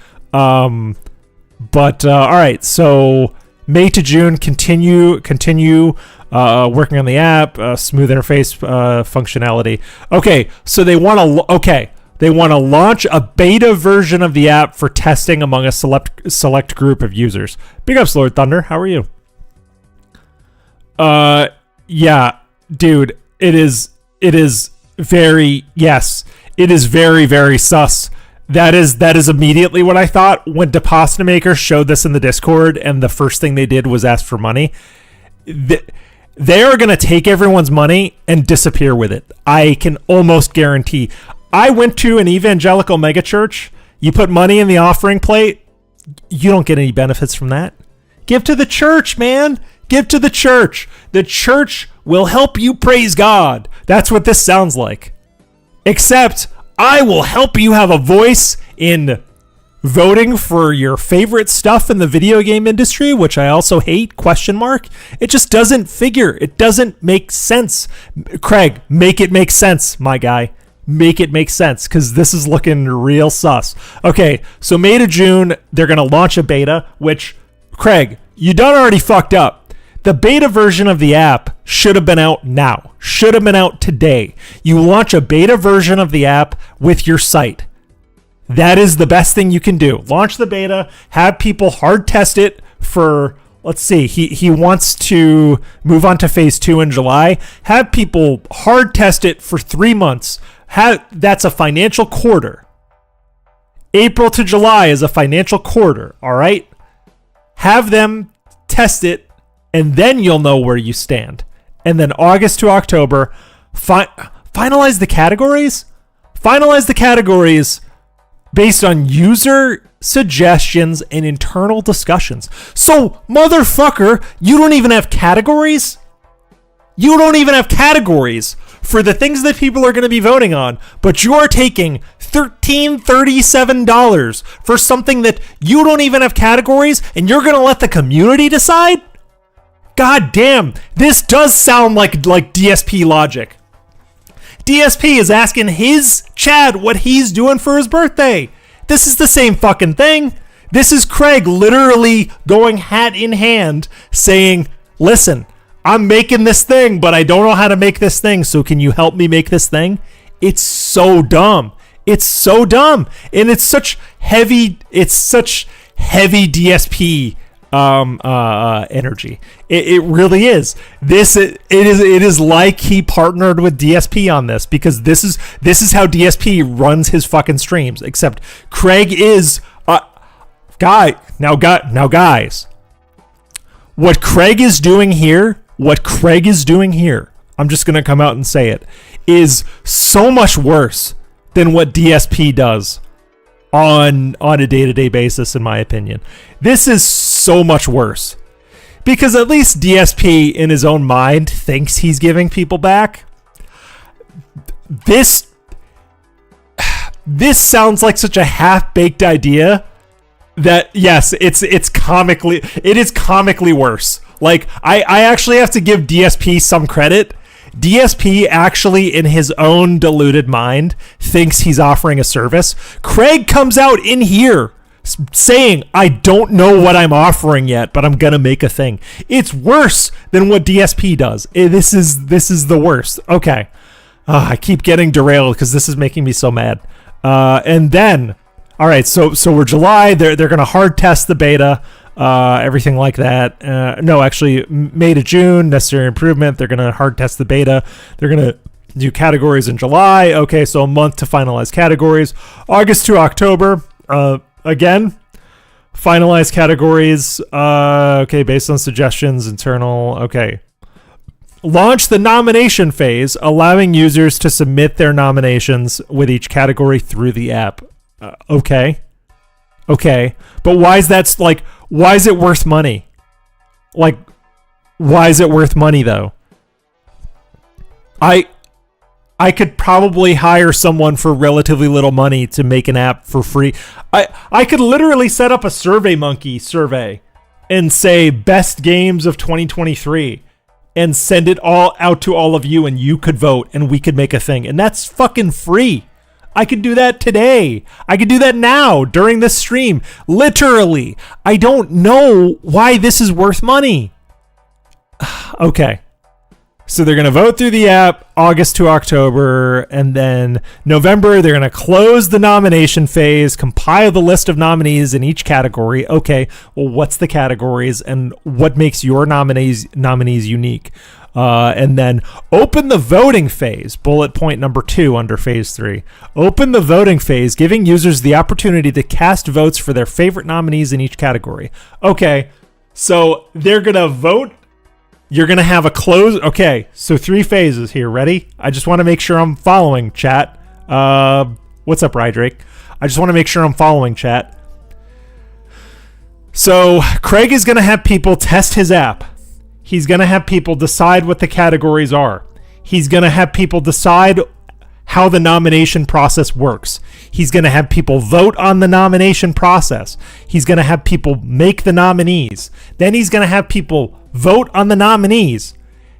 But all right, so May to June, continue working on the app, smooth interface functionality. Okay, so they want to launch a beta version of the app for testing among a select group of users. Big ups, Lord Thunder. How are you? Yeah, dude, it is very very sus. That is immediately what I thought when Deposit Maker showed this in the Discord, and the first thing they did was ask for money. They are going to take everyone's money and disappear with it. I can almost guarantee. I went to an evangelical megachurch. You put money in the offering plate, you don't get any benefits from that. Give to the church, man. Give to the church. The church will help you praise God. That's what this sounds like. Except I will help you have a voice in voting for your favorite stuff in the video game industry, which I also hate, ? It just doesn't figure. It doesn't make sense. Craig, make it make sense, my guy. Make it make sense, because this is looking real sus. Okay, so May to June, they're going to launch a beta, which, Craig, you done already fucked up. The beta version of the app should have been out now. Should have been out today. You launch a beta version of the app with your site. That is the best thing you can do. Launch the beta, have people hard test it for, let's see, he wants to move on to phase 2 in July. Have people hard test it for 3 months. That's a financial quarter. April to July is a financial quarter, all right? Have them test it, and then you'll know where you stand. And then August to October, finalize the categories? Finalize the categories based on user suggestions and internal discussions. So, motherfucker, you don't even have categories? You don't even have categories for the things that people are going to be voting on, but you're taking $13.37 for something that you don't even have categories, and you're going to let the community decide? God damn, this does sound like DSP logic. DSP is asking his Chad what he's doing for his birthday. This is the same fucking thing. This is Craig literally going hat in hand saying, listen, I'm making this thing, but I don't know how to make this thing, so can you help me make this thing? It's so dumb. It's so dumb. And it's such heavy DSP energy. It really is. It is like he partnered with DSP on this, because this is how DSP runs his fucking streams. Except Craig is guys. What Craig is doing here, I'm just gonna come out and say it, is so much worse than what DSP does on a day-to-day basis, in my opinion. This is so much worse, because at least DSP in his own mind thinks he's giving people back. This sounds like such a half-baked idea that, yes, it is comically worse. Like, I actually have to give DSP some credit. DSP actually, in his own deluded mind, thinks he's offering a service. Craig comes out in here saying, I don't know what I'm offering yet, but I'm gonna make a thing. It's worse than what DSP does. This is the worst. Okay. I keep getting derailed because this is making me so mad. And then, all right, so we're July. They're gonna hard test the beta, everything like that. No, actually, May to June, necessary improvement. They're gonna hard test the beta. They're gonna do categories in July. Okay, so a month to finalize categories. August to October. Again, finalize categories. Okay, based on suggestions, internal. Okay. Launch the nomination phase, allowing users to submit their nominations with each category through the app. Okay. But why is it worth money? Like, why is it worth money though? I could probably hire someone for relatively little money to make an app for free. I could literally set up a SurveyMonkey survey and say best games of 2023 and send it all out to all of you, and you could vote and we could make a thing. And that's fucking free. I could do that today. I could do that now during this stream. Literally. I don't know why this is worth money. Okay. So they're going to vote through the app August to October, and then November, they're going to close the nomination phase, compile the list of nominees in each category. Okay, well, what's the categories and what makes your nominees unique? And then open the voting phase, bullet point number 2 under phase 3. Open the voting phase, giving users the opportunity to cast votes for their favorite nominees in each category. Okay, so they're going to vote. You're going to have a close. Okay, so 3 phases here. Ready? I just want to make sure I'm following, chat. What's up, Rydrake? I just want to make sure I'm following, chat. So Craig is going to have people test his app. He's going to have people decide what the categories are. He's going to have people decide how the nomination process works. He's going to have people vote on the nomination process. He's going to have people make the nominees. Then he's going to have people vote on the nominees.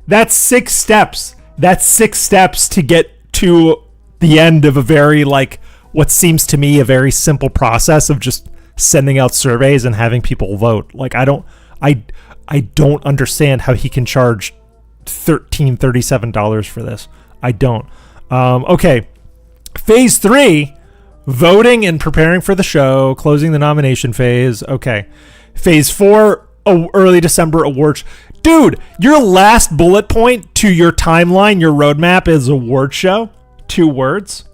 That's 6 steps. That's 6 steps to get to the end of a very, what seems to me a very simple process of just sending out surveys and having people vote. I don't understand how he can charge $37 for this. I don't. Okay. Phase 3, voting and preparing for the show, closing the nomination phase. Okay. Phase 4, early December awards. Dude, your last bullet point to your timeline, your roadmap is award show. 2 words.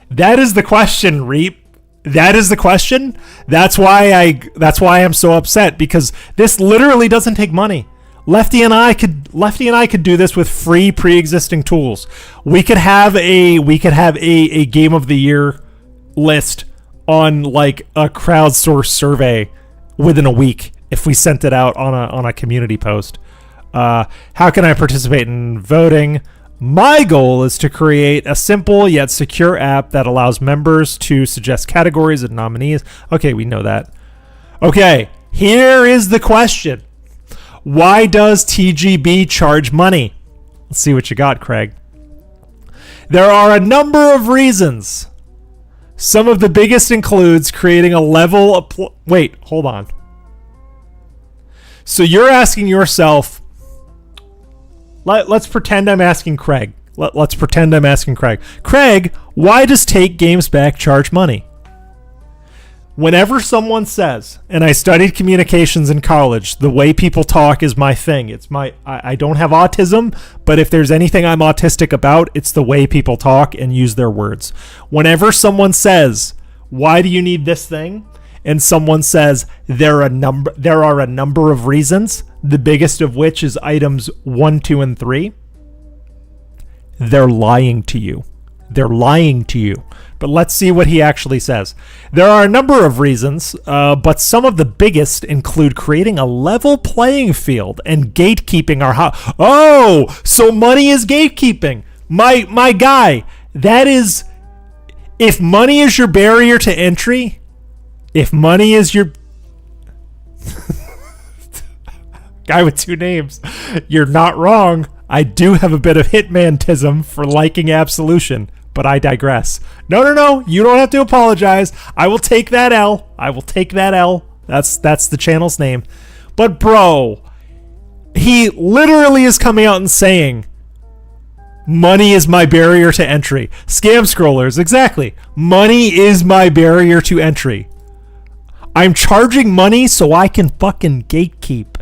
That is the question, Reap. That is the question. That's why I'm so upset, because this literally doesn't take money. Lefty and I could do this with free pre-existing tools. We could have a game of the year list on a crowdsourced survey within a week if we sent it out on a community post. How can I participate in voting? My goal is to create a simple yet secure app that allows members to suggest categories and nominees. Okay, we know that. Okay, here is the question. Why does TGB charge money? Let's see what you got, Craig. There are a number of reasons. Some of the biggest includes creating a level of... Wait, hold on. So you're asking yourself... Let's pretend I'm asking Craig. Let's pretend I'm asking Craig. Craig, why does Take Games Back charge money? Whenever someone says, and I studied communications in college, the way people talk is my thing. I don't have autism, but if there's anything I'm autistic about, it's the way people talk and use their words. Whenever someone says, why do you need this thing? And someone says, there are a number of reasons, the biggest of which is items 1, 2, and 3. They're lying to you. They're lying to you. But let's see what he actually says. There are a number of reasons, but some of the biggest include creating a level playing field and gatekeeping our... Oh, so money is gatekeeping. My guy, that is... If money is your barrier to entry... If money is your... Guy with two names. You're not wrong. I do have a bit of hitmantism for liking Absolution, but I digress. No. You don't have to apologize. I will take that L. That's the channel's name. But bro, he literally is coming out and saying, money is my barrier to entry. Scam scrollers, exactly. Money is my barrier to entry. I'm charging money so I can fucking gatekeep.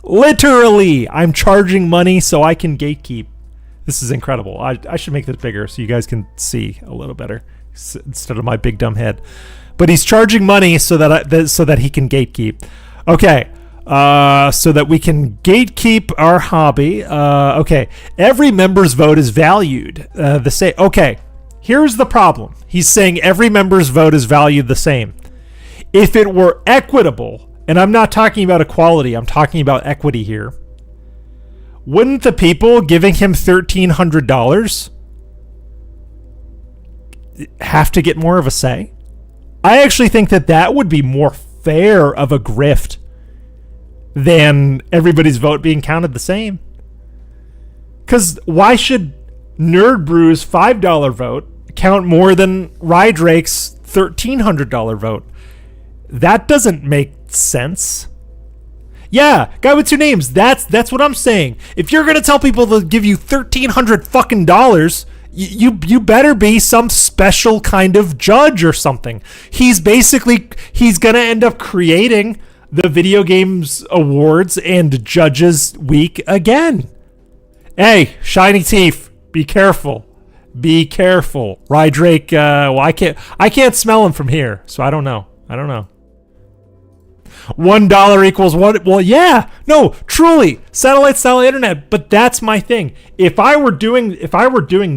Literally, I'm charging money so I can gatekeep. This is incredible. I should make this bigger so you guys can see a little better instead of my big dumb head. But he's charging money so that he can gatekeep. Okay. So that we can gatekeep our hobby. Okay. Every member's vote is valued the same. Okay. Here's the problem. He's saying every member's vote is valued the same. If it were equitable, and I'm not talking about equality, I'm talking about equity here, wouldn't the people giving him $1,300 have to get more of a say? I actually think that would be more fair of a grift than everybody's vote being counted the same. Because why should Nerd Brew's $5 vote count more than Rydrake's $1,300 vote? That doesn't make sense. Yeah, guy with two names. That's what I'm saying. If you're gonna tell people to give you $1,300 fucking dollars, you better be some special kind of judge or something. He's gonna end up creating the Video Games Awards and Judges Week again. Hey, shiny teeth, be careful. Be careful. Rydrake, well, I can't smell him from here, so I don't know. $1 equals one. Well, yeah, no, truly, satellite style internet. But that's my thing. If I were doing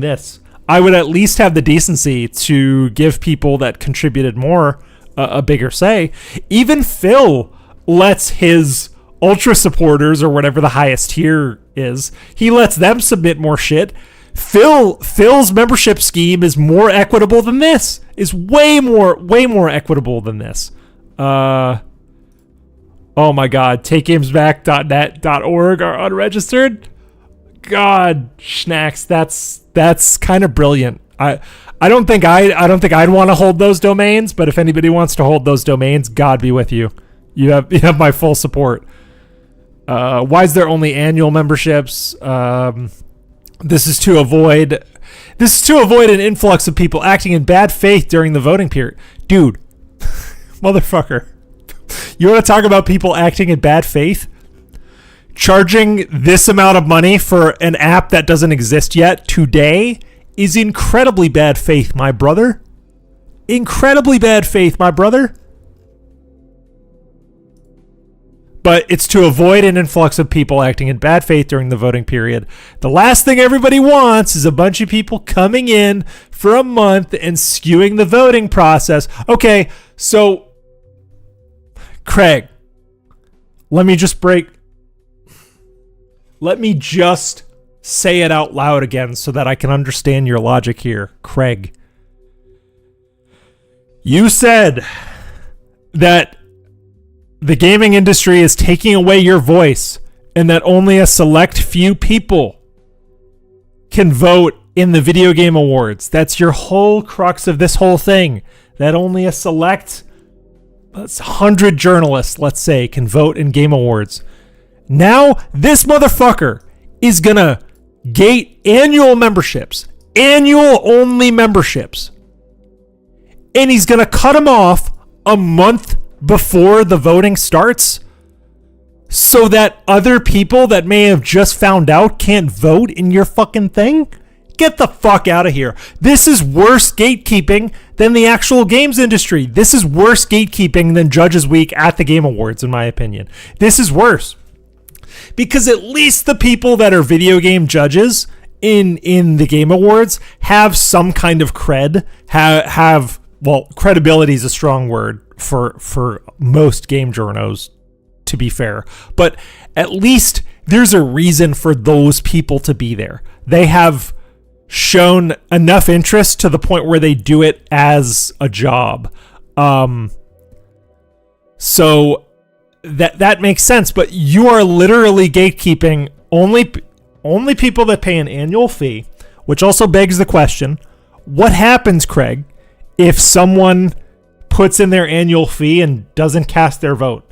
this, I would at least have the decency to give people that contributed more a bigger say. Even Phil lets his ultra supporters, or whatever the highest tier is, he lets them submit more shit. Phil's membership scheme is more equitable than this. Is way more equitable than this. Oh my god, takegamesback.net.org are unregistered? God, Schnacks, that's kind of brilliant. I don't think I'd want to hold those domains, but if anybody wants to hold those domains, God be with you. You have my full support. Why is there only annual memberships? This is to avoid an influx of people acting in bad faith during the voting period. Dude, motherfucker. You want to talk about people acting in bad faith? Charging this amount of money for an app that doesn't exist yet today is incredibly bad faith, my brother. Incredibly bad faith, my brother. But it's to avoid an influx of people acting in bad faith during the voting period. The last thing everybody wants is a bunch of people coming in for a month and skewing the voting process. Okay, so Craig, let me just say it out loud again so that I can understand your logic here. Craig, you said that the gaming industry is taking away your voice and that only a select few people can vote in the video game awards. That's your whole crux of this whole thing. That only a select 100 journalists, let's say, can vote in game awards. Now, this motherfucker is gonna gate annual memberships, annual only memberships, and he's gonna cut them off a month before the voting starts so that other people that may have just found out can't vote in your fucking thing? Get the fuck out of here. This is worse gatekeeping than the actual games industry. This is worse gatekeeping than Judges Week at the Game Awards, in my opinion. This is worse. Because at least the people that are video game judges in the Game Awards have some kind of cred. Well, credibility is a strong word for most game journos, to be fair. But at least there's a reason for those people to be there. They have shown enough interest to the point where they do it as a job. So that makes sense, but you are literally gatekeeping only people that pay an annual fee, which also begs the question, what happens, Craig, if someone puts in their annual fee and doesn't cast their vote?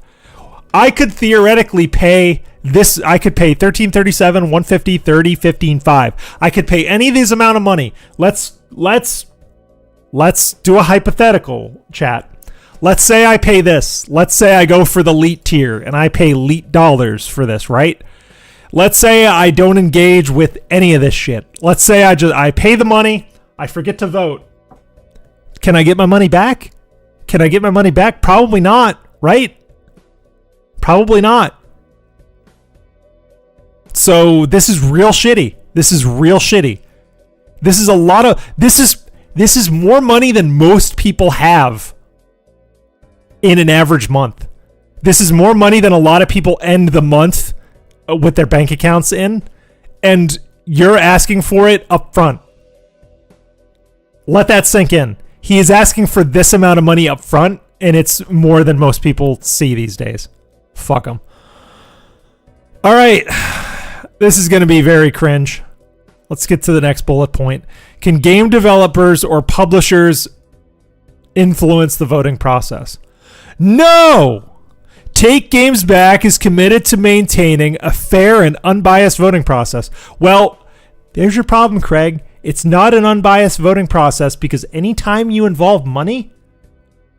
I could theoretically pay this. I could pay $13.37, $150, $30, $15.5. I could pay any of these amount of money. Let's do a hypothetical, chat. Let's say I pay this. Let's say I go for the elite tier and I pay elite dollars for this, right? Let's say I don't engage with any of this shit. Let's say I pay the money, I forget to vote. Can I get my money back? Can I get my money back? Probably not, right? Probably not. So this is real shitty. This is real shitty. This is a lot of this is more money than most people have in an average month. This is more money than a lot of people end the month with their bank accounts in, and you're asking for it up front. Let that sink in. He is asking for this amount of money up front, and it's more than most people see these days. Fuck him. All right. This is going to be very cringe. Let's get to the next bullet point. Can game developers or publishers influence the voting process? No! Take Games Back is committed to maintaining a fair and unbiased voting process. Well, there's your problem, Craig. It's not an unbiased voting process because anytime you involve money,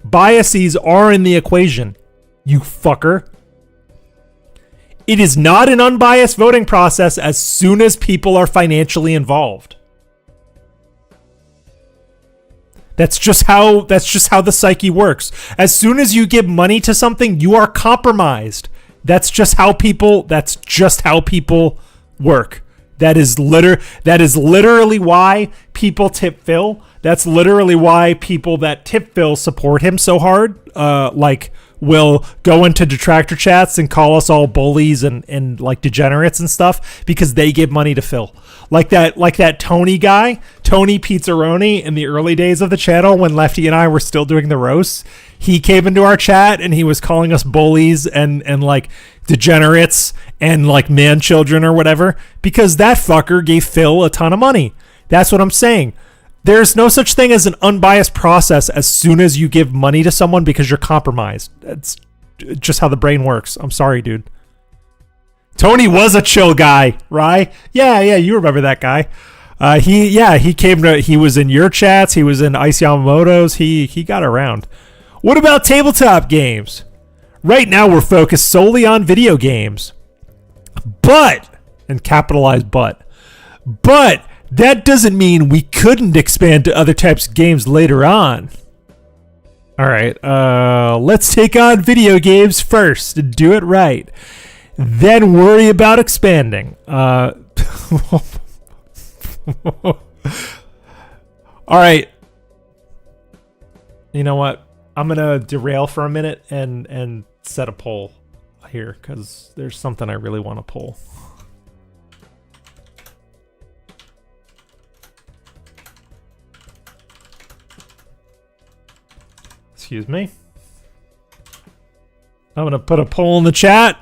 biases are in the equation, you fucker. It is not an unbiased voting process as soon as people are financially involved. That's just how the psyche works. As soon as you give money to something, you are compromised. That's just how people work. That is literally why people tip Phil. That's literally why people that tip Phil support him so hard. Will go into detractor chats and call us all bullies and like degenerates and stuff because they give money to Phil. Like that Tony guy, Tony Pizzaroni, in the early days of the channel when Lefty and I were still doing the roasts. He came into our chat and he was calling us bullies and like degenerates and like man children or whatever because that fucker gave Phil a ton of money. That's what I'm saying. There's no such thing as an unbiased process as soon as you give money to someone because you're compromised. That's just how the brain works. I'm sorry, dude. Tony was a chill guy, right? Yeah, you remember that guy. He was in your chats. He was in Ice Yamamoto's. He got around. What about tabletop games? Right now we're focused solely on video games. But, and capitalized but that doesn't mean we couldn't expand to other types of games later on. All right, let's take on video games first and do it right. Then worry about expanding. All right. You know what? I'm going to derail for a minute and set a poll here because there's something I really want to pull. Excuse me. I'm going to put a poll in the chat,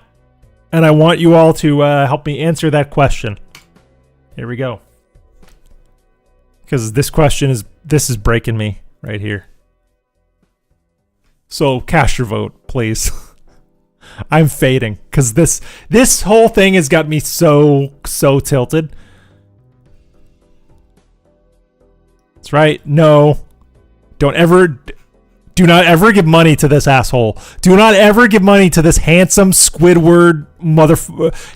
and I want you all to help me answer that question. Here we go. Because this is breaking me right here. So cast your vote, please. I'm fading because this whole thing has got me so tilted. That's right. No. Do not ever give money to this asshole. Do not ever give money to this handsome Squidward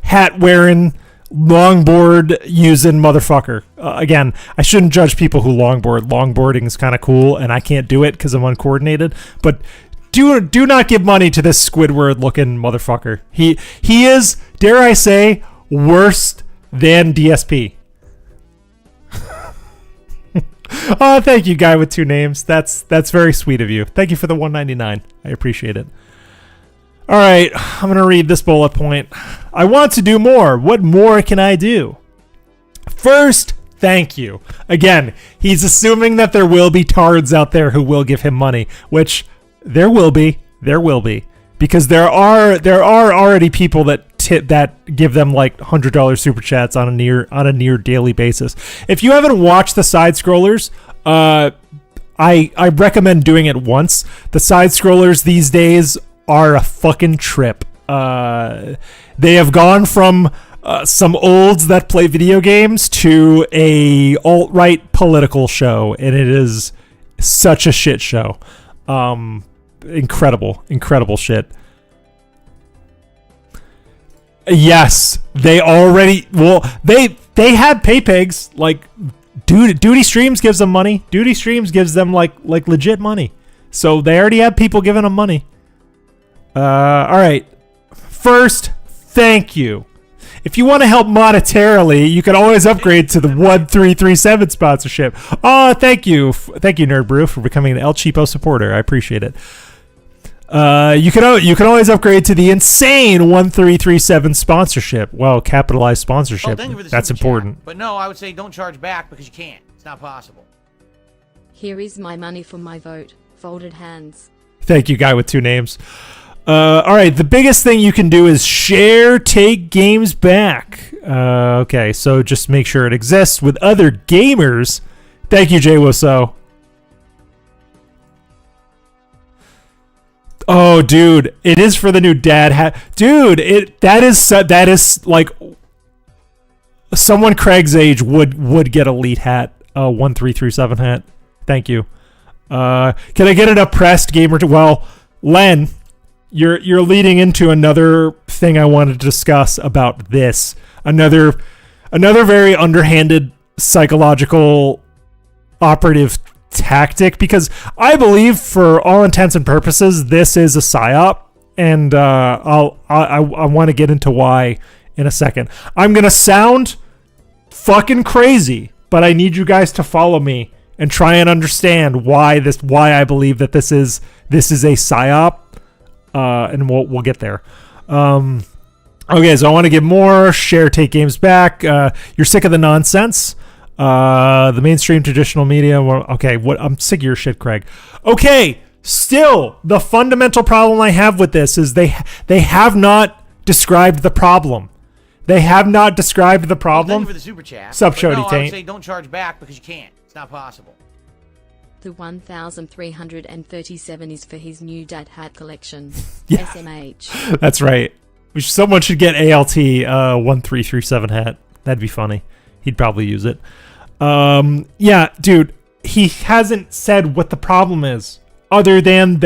hat-wearing, longboard-using motherfucker. Again, I shouldn't judge people who longboard. Longboarding is kind of cool, and I can't do it because I'm uncoordinated. But do not give money to this Squidward-looking motherfucker. He is, dare I say, worse than DSP. Oh, thank you, guy with two names. That's very sweet of you. Thank you for the $1.99. I appreciate it. All right, I'm going to read this bullet point. I want to do more. What more can I do? First, thank you. Again, he's assuming that there will be tards out there who will give him money, which there will be. There will be. because there are already people that give them like $100 super chats on a near daily basis. If you haven't watched the side scrollers, I recommend doing it once. The side scrollers these days are a fucking trip. They have gone from some olds that play video games to a alt-right political show, and it is such a shit show. Incredible shit. Yes, they already. Well, they have pay pigs. Like, Duty Streams gives them money. Duty Streams gives them like legit money. So they already have people giving them money. All right. First, thank you. If you want to help monetarily, you can always upgrade to the 1337 sponsorship. Oh, thank you, Nerd Brew, for becoming an El Cheapo supporter. I appreciate it. You can always upgrade to the insane 1337 sponsorship. Well, capitalized sponsorship. Thank you for the That's super important. Chat. But no, I would say don't charge back because you can't. It's not possible. Here is my money for my vote. Folded hands. Thank you, guy with two names. All right, the biggest thing you can do is share Take Games Back. Okay, so just make sure it exists with other gamers. Thank you, Jay Wisso. Oh, dude, it is for the new dad hat. Dude, that is like someone Craig's age would get elite hat. 1337 hat. Thank you. Can I get an oppressed gamer to? Well, Len, you're leading into another thing I wanted to discuss about this. Another very underhanded psychological operative tactic, because I believe for all intents and purposes this is a psyop, and I want to get into why in a second. I'm gonna sound fucking crazy, but I need you guys to follow me and try and understand why I believe that this is a psyop, and we'll get there. Okay, so I want to get more. Share Take Games Back. You're sick of the nonsense. The mainstream traditional media. Okay, I'm sick of your shit, Craig. Okay, still, the fundamental problem I have with this is they have not described the problem. They have not described the problem. Thank you for the super chat. Sup, Shody I would Taint. say don't charge back because you can't. It's not possible. The 1337 is for his new dad hat collection. Yeah. SMH. That's right. Someone should get ALT 1337 hat. That'd be funny. He'd probably use it. Yeah, dude, he hasn't said what the problem is, other than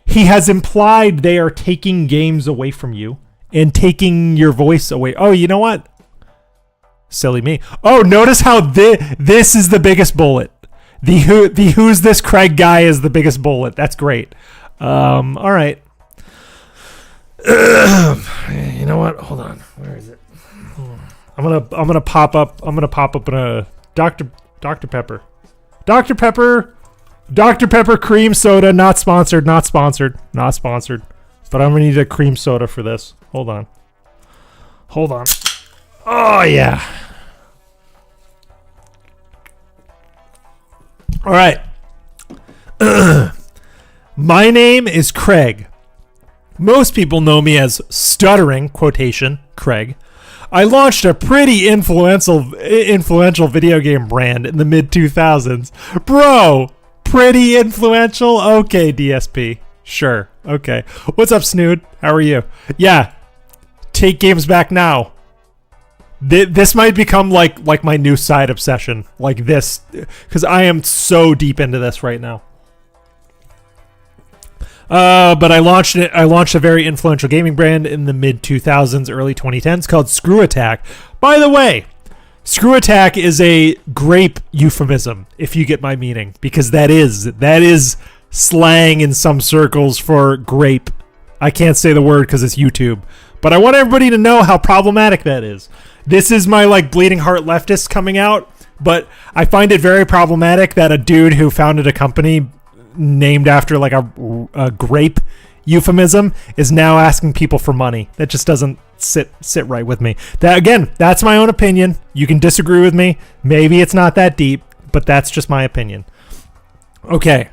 he has implied they are taking games away from you and taking your voice away. Oh, you know what? Silly me. Oh, notice how this is the biggest bullet. The who's this Craig guy is the biggest bullet. That's great. All right. You know what? Hold on. Where is it? I'm gonna pop up in a Dr. Pepper. Dr. Pepper cream soda, not sponsored. But I'm gonna need a cream soda for this. Hold on. Oh yeah. All right. My name is Craig. Most people know me as Stuttering, quotation, Craig. I launched a pretty influential video game brand in the mid-2000s. Bro, pretty influential? Okay, DSP. Sure. Okay. What's up, Snood? How are you? Yeah. Take Games Back now. This might become like my new side obsession. Like this. Because I am so deep into this right now. But I launched a very influential gaming brand in the mid-2000s, early 2010s called Screw Attack. By the way, Screw Attack is a grape euphemism, if you get my meaning, because that is slang in some circles for grape. I can't say the word because it's YouTube, but I want everybody to know how problematic that is. This is my bleeding heart leftist coming out, but I find it very problematic that a dude who founded a company named after a grape euphemism is now asking people for money. That just doesn't sit right with me. That's my own opinion. You can disagree with me. Maybe it's not that deep, but that's just my opinion. Okay.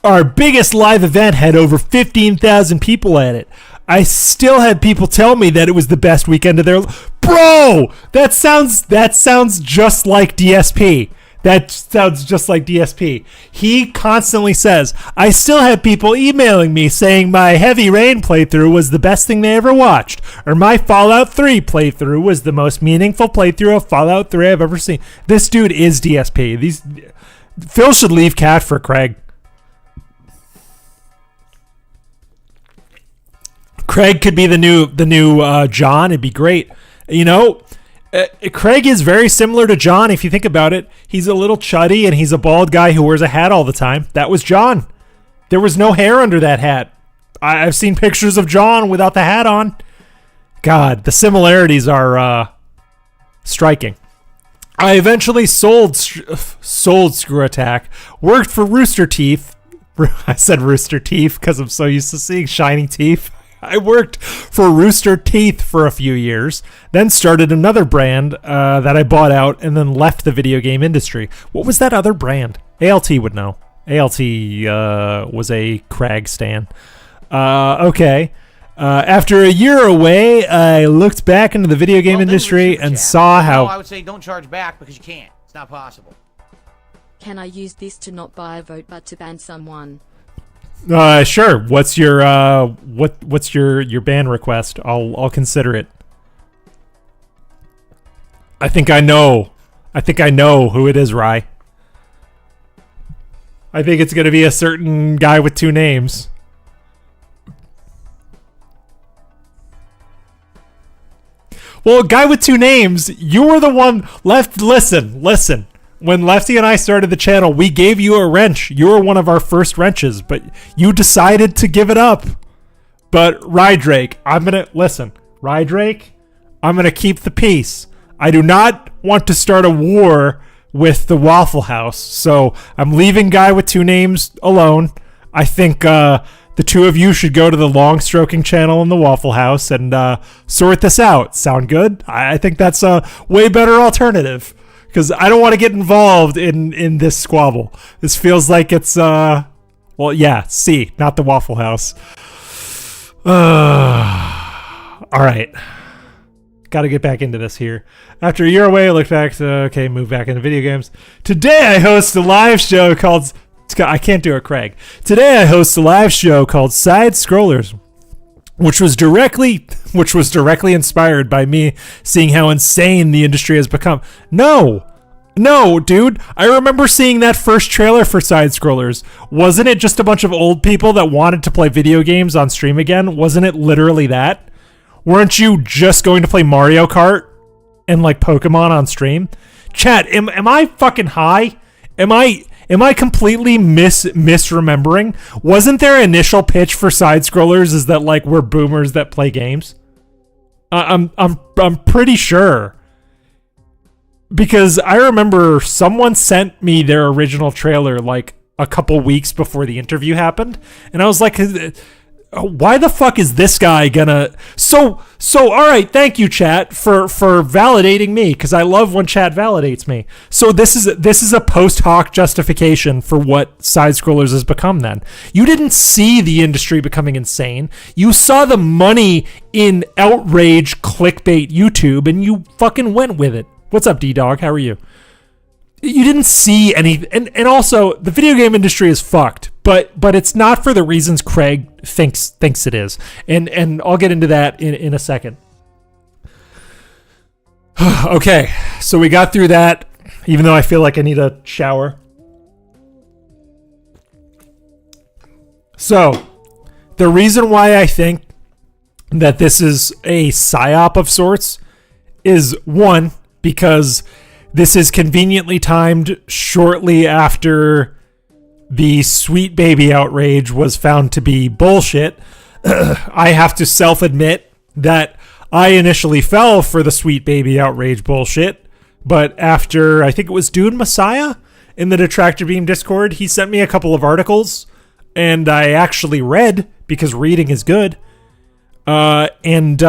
Our biggest live event had over 15,000 people at it. I still had people tell me that it was the best weekend of their Bro, that sounds just like DSP. That sounds just like DSP. He constantly says, I still have people emailing me saying my Heavy Rain playthrough was the best thing they ever watched, or my Fallout 3 playthrough was the most meaningful playthrough of Fallout 3 I've ever seen. This dude is DSP. Phil should leave Cat for Craig. Craig could be the new John. It'd be great. You know, Craig is very similar to John if you think about it. He's a little chuddy and he's a bald guy who wears a hat all the time. That was John. There was no hair under that hat. I've seen pictures of John without the hat on. God, the similarities are striking. I eventually sold Screw Attack, worked for Rooster Teeth. I said Rooster Teeth because I'm so used to seeing shiny teeth. I worked for Rooster Teeth for a few years, then started another brand that I bought out and then left the video game industry. What was that other brand? ALT would know. ALT was a Crag stan. Okay. After a year away, I looked back into the video game industry and saw how... I would say don't charge back because you can't. It's not possible. Can I use this to not buy a vote but to ban someone? Sure. What's your what's your ban request? I'll consider it. I think I know who it is, Rye. I think it's gonna be a certain guy with two names. Well, guy with two names, you were the one left. Listen. When Lefty and I started the channel, we gave you a wrench. You were one of our first wrenches, but you decided to give it up. But Rydrake, I'm going to keep the peace. I do not want to start a war with the Waffle House, so I'm leaving Guy with Two Names alone. I think the two of you should go to the Long Stroking channel in the Waffle House and sort this out. Sound good? I think that's a way better alternative. Because I don't want to get involved in this squabble. This feels like it's, not the Waffle House. All right. Got to get back into this here. After a year away, I looked back to, move back into video games. Today I host a live show called, I can't do it, Craig. Today I host a live show called Side Scrollers, which was directly inspired by me seeing how insane the industry has become. No, dude. I remember seeing that first trailer for Side Scrollers. Wasn't it just a bunch of old people that wanted to play video games on stream again? Wasn't it literally that? Weren't you just going to play Mario Kart and like Pokemon on stream? Chat, am I fucking high? Am I completely misremembering? Wasn't their initial pitch for Side Scrollers is that like we're boomers that play games? I'm pretty sure. Because I remember someone sent me their original trailer like a couple weeks before the interview happened, and I was like, why the fuck is this guy gonna... So all right, thank you, chat, for validating me, because I love when chat validates me. So this is a post hoc justification for what Side Scrollers has become then. You didn't see the industry becoming insane. You saw the money in outrage clickbait YouTube, and you fucking went with it. What's up, D-Dog? How are you? You didn't see any... And also, the video game industry is fucked. But it's not for the reasons Craig thinks it is, and I'll get into that in a second. Okay, so we got through that, even though I feel like I need a shower. So, the reason why I think that this is a psyop of sorts is, one, because this is conveniently timed shortly after the Sweet Baby outrage was found to be bullshit. I have to self-admit that I initially fell for the Sweet Baby outrage bullshit, but after, I think it was Dune Messiah in the Detractor Beam Discord, he sent me a couple of articles, and I actually read, because reading is good, and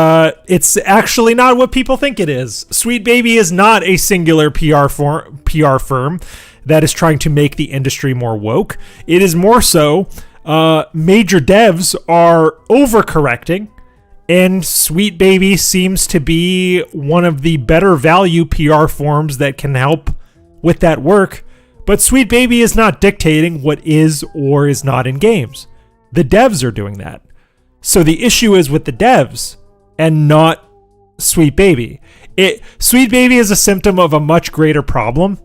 it's actually not what people think it is. Sweet Baby is not a singular PR firm. that is trying to make the industry more woke. It is more so major devs are overcorrecting, and Sweet Baby seems to be one of the better value PR forms that can help with that work. But Sweet Baby is not dictating what is or is not in games. The devs are doing that. So the issue is with the devs and not Sweet Baby. Sweet Baby is a symptom of a much greater problem,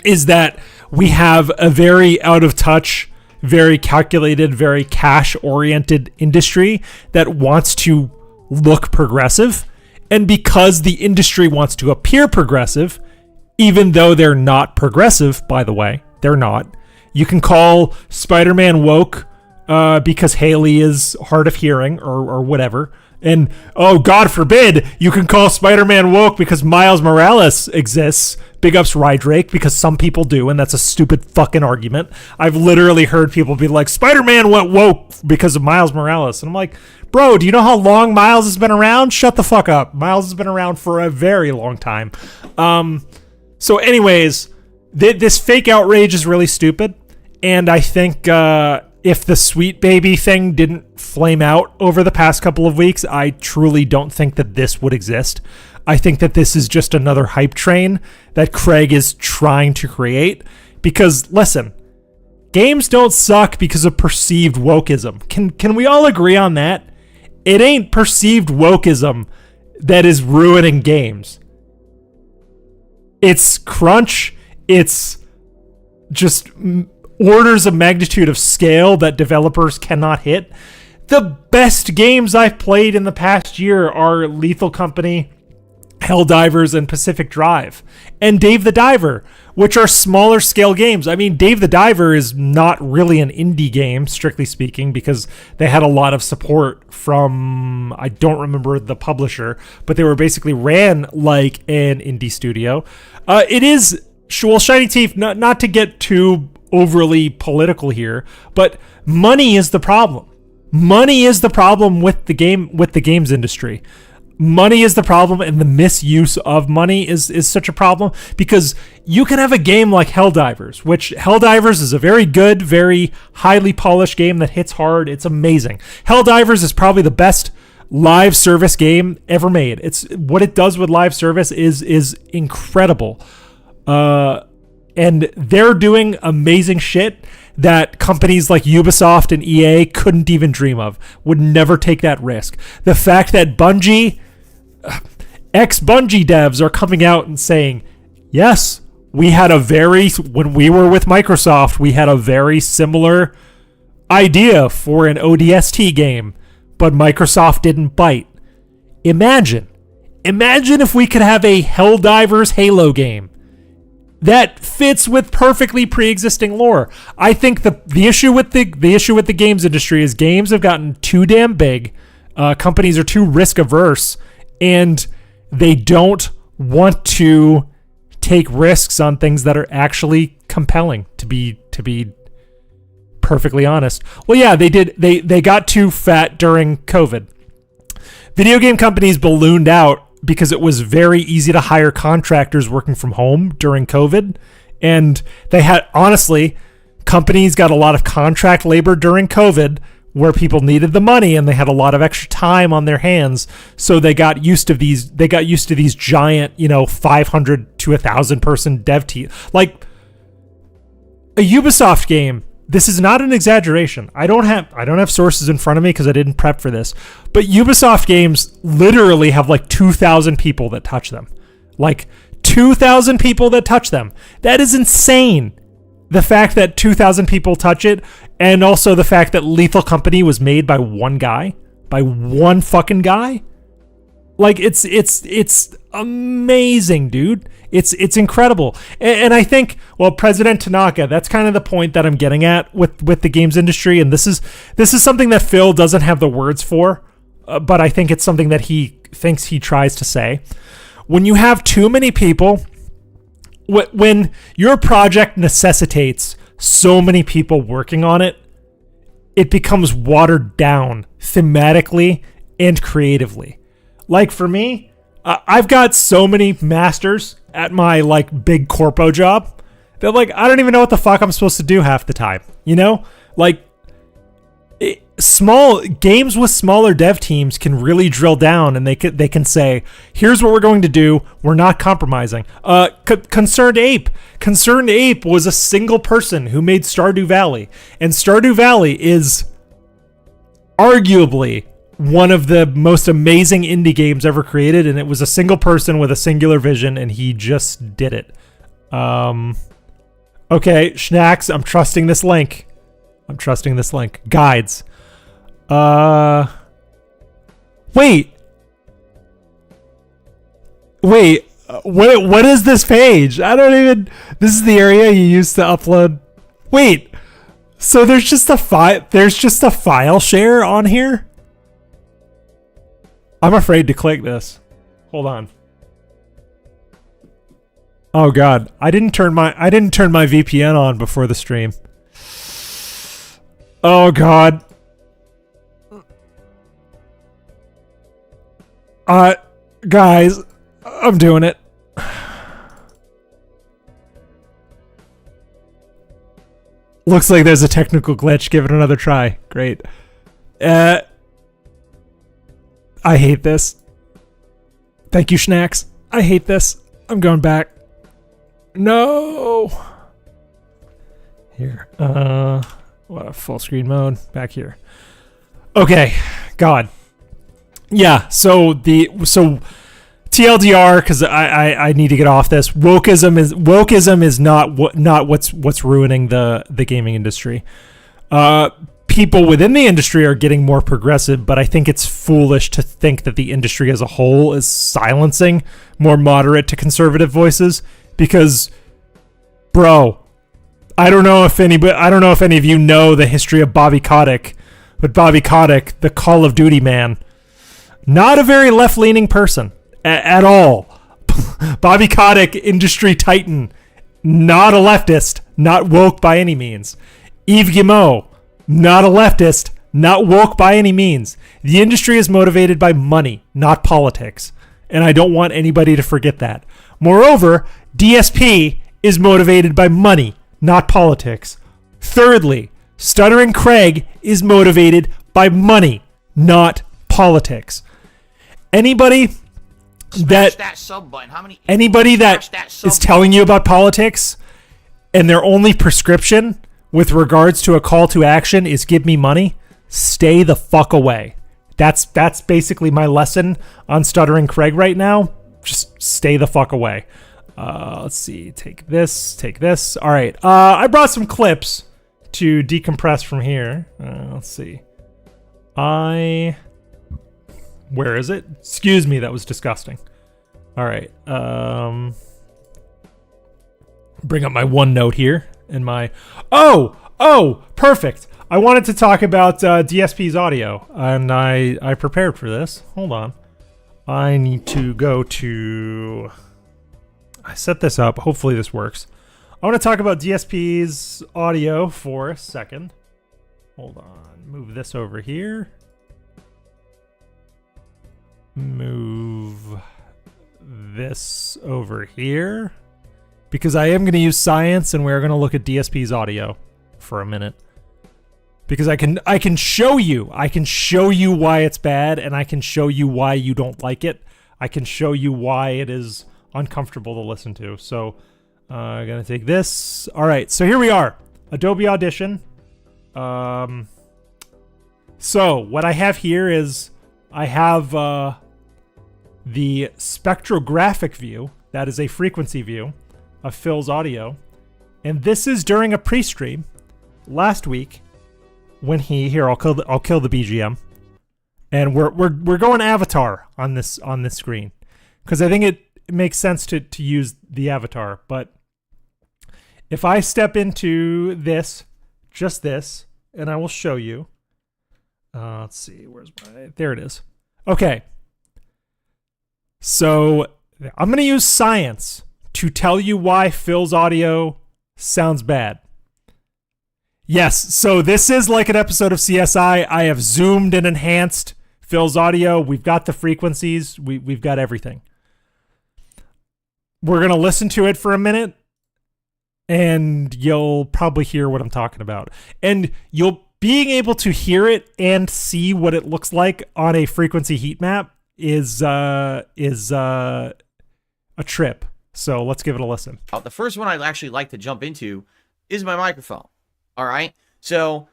is that we have a very out of touch, very calculated, very cash oriented industry that wants to look progressive. And because the industry wants to appear progressive, even though they're not progressive, by the way, they're not. You can call Spider-Man woke because Haley is hard of hearing or whatever. And, oh, God forbid, you can call Spider-Man woke because Miles Morales exists. Big ups Rydrake, because some people do, and that's a stupid fucking argument. I've literally heard people be like, Spider-Man went woke because of Miles Morales. And I'm like, bro, do you know how long Miles has been around? Shut the fuck up. Miles has been around for a very long time. So anyways, this fake outrage is really stupid. And I think if the Sweet Baby thing didn't flame out over the past couple of weeks, I truly don't think that this would exist. I think that this is just another hype train that Craig is trying to create. Because, listen, games don't suck because of perceived wokeism. Can we all agree on that? It ain't perceived wokeism that is ruining games. It's crunch. It's just orders of magnitude of scale that developers cannot hit. The best games I've played in the past year are Lethal Company, Helldivers, and Pacific Drive, and Dave the Diver, which are smaller scale games. I mean, Dave the Diver is not really an indie game, strictly speaking, because they had a lot of support from, I don't remember the publisher, but they were basically ran like an indie studio. It is, well, Shiny Teeth, not to get too overly political here, but money is the problem. Money is the problem with the games industry. Money is the problem, and the misuse of money is such a problem, because you can have a game like Helldivers, which Helldivers is a very good, very highly polished game that hits hard. It's amazing. Helldivers is probably the best live service game ever made. It's what it does with live service is incredible. And they're doing amazing shit that companies like Ubisoft and EA couldn't even dream of, would never take that risk. The fact that Bungie, ex-Bungie devs are coming out and saying, yes, when we were with Microsoft, we had a very similar idea for an ODST game, but Microsoft didn't bite. Imagine if we could have a Helldivers Halo game that fits with perfectly pre-existing lore. I think the issue with the games industry is games have gotten too damn big. Companies are too risk averse, and they don't want to take risks on things that are actually compelling. To be perfectly honest, well, yeah, they did. They got too fat during COVID. Video game companies ballooned out because it was very easy to hire contractors working from home during COVID. And they had, honestly, companies got a lot of contract labor during COVID where people needed the money and they had a lot of extra time on their hands. So they got used to these giant, 500 to 1,000 person dev team. Like a Ubisoft game. This is not an exaggeration. I don't have sources in front of me because I didn't prep for this. But Ubisoft games literally have like 2,000 people that touch them. Like 2,000 people that touch them. That is insane. The fact that 2,000 people touch it, and also the fact that Lethal Company was made by one guy, by one fucking guy. Like it's amazing, dude. It's incredible. And I think, well, President Tanaka, that's kind of the point that I'm getting at with the games industry. And this is something that Phil doesn't have the words for, but I think it's something that he thinks he tries to say. When you have too many people, when your project necessitates so many people working on it, it becomes watered down thematically and creatively. Like for me, I've got so many masters at my like big corpo job that like I don't even know what the fuck I'm supposed to do half the time. You know, like small games with smaller dev teams can really drill down, and they can say, here's what we're going to do. We're not compromising. Concerned Ape was a single person who made Stardew Valley, and Stardew Valley is arguably one of the most amazing indie games ever created, and it was a single person with a singular vision, and he just did it. Okay, Schnacks, I'm trusting this link. Guides. Wait. What is this page? I don't even... This is the area you use to upload... Wait. So there's just a file share on here? I'm afraid to click this. Hold on. Oh god, I didn't turn my VPN on before the stream. Oh god. Guys, I'm doing it. Looks like there's a technical glitch. Give it another try. Great. I hate this. Thank you, Schnacks. I hate this. I'm going back. No. Here. What a full screen mode. Back here. Okay. God. Yeah. So TLDR, because I need to get off this. Wokeism is not what's ruining the gaming industry. People within the industry are getting more progressive, but I think it's foolish to think that the industry as a whole is silencing more moderate to conservative voices. Because, bro, I don't know if any of you know the history of Bobby Kotick, but Bobby Kotick, the Call of Duty man, not a very left-leaning person at all. Bobby Kotick, industry titan, not a leftist, not woke by any means. Yves Guillemot, not a leftist, not woke by any means. The industry is motivated by money, not politics. And I don't want anybody to forget that. Moreover, DSP is motivated by money, not politics. Thirdly, Stuttering Craig is motivated by money, not politics. Anybody that is telling you about politics and their only prescription with regards to a call to action is give me money, stay the fuck away. That's basically my lesson on Stuttering Craig right now. Just stay the fuck away. Let's see. Take this. All right. I brought some clips to decompress from here. Let's see. Where is it? Excuse me. That was disgusting. All right. Bring up my OneNote here and my... Oh, perfect. I wanted to talk about DSP's audio, and I prepared for this. Hold on. I need to go to... I set this up. Hopefully this works. I want to talk about DSP's audio for a second. Hold on. Move this over here. Move this over here. Because I am going to use science, and we're going to look at DSP's audio for a minute. Because I can show you why it's bad, and I can show you why you don't like it. I can show you why it is uncomfortable to listen to. So I'm gonna take this. All right, so here we are, Adobe Audition. So what I have here is I have the spectrographic view. That is a frequency view of Phil's audio, and this is during a pre-stream last week. When I'll kill the BGM, and we're going Avatar on this screen, because I think it makes sense to use the Avatar. But if I step into just this, and I will show you. Let's see, there it is. Okay, so I'm gonna use science to tell you why Phil's audio sounds bad. Yes, so this is like an episode of CSI. I have zoomed and enhanced Phil's audio. We've got the frequencies. We've got everything. We're going to listen to it for a minute. and you'll probably hear what I'm talking about. And being able to hear it and see what it looks like on a frequency heat map is a trip. So let's give it a listen. The first one I'd actually like to jump into is my microphone. All right. So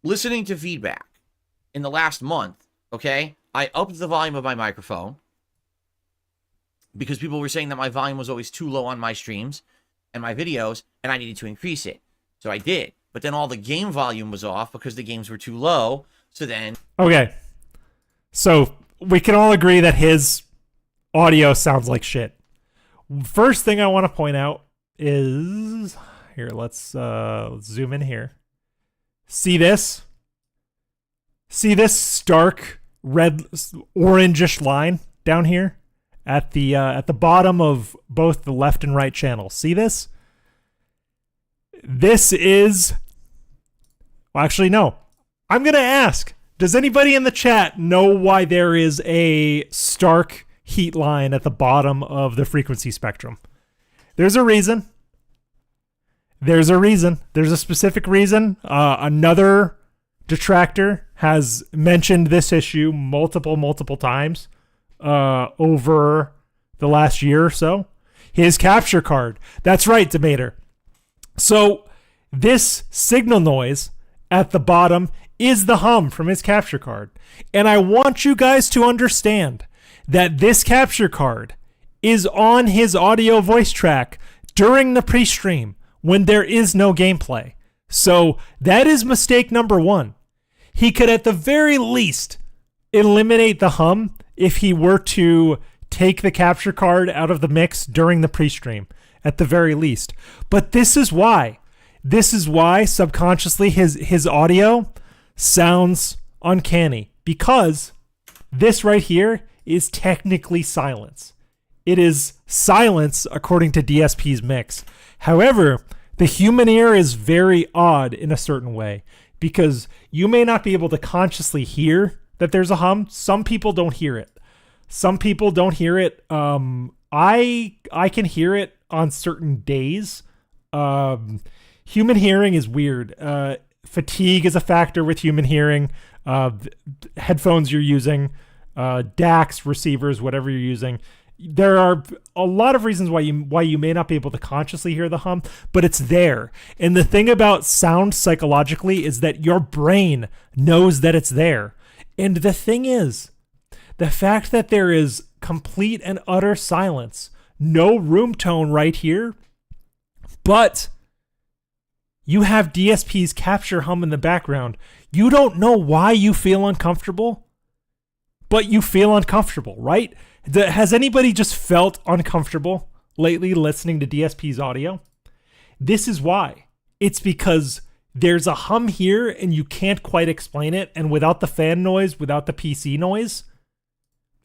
listening to feedback in the last month, okay, I upped the volume of my microphone because people were saying that my volume was always too low on my streams and my videos, and I needed to increase it. So I did. But then all the game volume was off because the games were too low. So then... Okay. So we can all agree that his audio sounds like shit. First thing I want to point out is... Here, let's zoom in here. See this? See this stark red, orangish line down here at the bottom of both the left and right channels? See this? This is... Well, actually, no. I'm going to ask, does anybody in the chat know why there is a stark heat line at the bottom of the frequency spectrum? There's a reason. There's a reason. There's a specific reason. Another detractor has mentioned this issue multiple times over the last year or so. His capture card. That's right, Debater. So this signal noise at the bottom is the hum from his capture card. And I want you guys to understand that this capture card is on his audio voice track during the pre-stream when there is no gameplay. So that is mistake number one. He could at the very least eliminate the hum if he were to take the capture card out of the mix during the pre-stream, at the very least. But this is why subconsciously his audio sounds uncanny, because this right here is technically silence. It is silence according to DSP's mix. However, the human ear is very odd in a certain way, because you may not be able to consciously hear that there's a hum. Some people don't hear it. Some people don't hear it. I can hear it on certain days. Human hearing is weird. Fatigue is a factor with human hearing. Headphones you're using, DACs, receivers, whatever you're using. There are a lot of reasons why you may not be able to consciously hear the hum, but it's there. And the thing about sound psychologically is that your brain knows that it's there. And the thing is, the fact that there is complete and utter silence, no room tone right here, but you have DSP's capture hum in the background. You don't know why you feel uncomfortable, but you feel uncomfortable, right? Has anybody just felt uncomfortable lately listening to DSP's audio? This is why. It's because there's a hum here and you can't quite explain it. And without the fan noise, without the PC noise,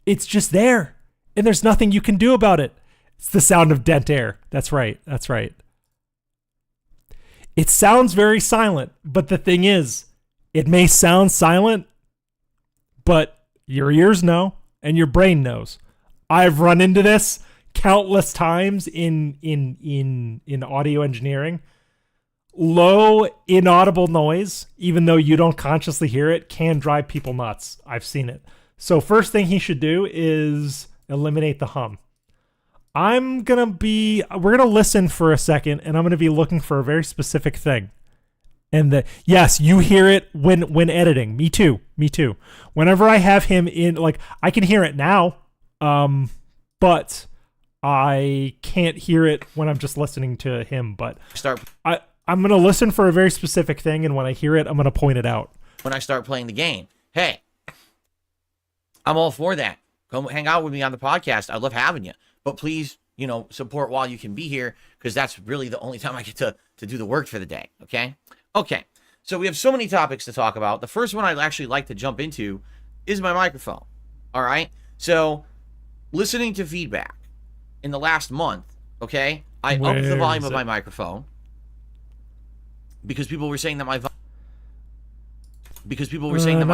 it's just there. And there's nothing you can do about it. It's the sound of dent air. That's right. That's right. It sounds very silent, but the thing is, it may sound silent, but your ears know and your brain knows. I've run into this countless times in audio engineering. Low inaudible noise, even though you don't consciously hear it, can drive people nuts. I've seen it. So first thing he should do is eliminate the hum. We're going to listen for a second, and I'm going to be looking for a very specific thing. And yes, you hear it when editing. Me too. Whenever I have him in, like, I can hear it now, but I can't hear it when I'm just listening to him. But I'm going to listen for a very specific thing, and when I hear it, I'm going to point it out. When I start playing the game, hey, I'm all for that. Come hang out with me on the podcast. I love having you. But please, support while you can be here, because that's really the only time I get to do the work for the day, okay? Okay, so we have so many topics to talk about. The first one I'd actually like to jump into is my microphone, all right? So listening to feedback in the last month, okay, I upped the volume of my microphone because people were saying that my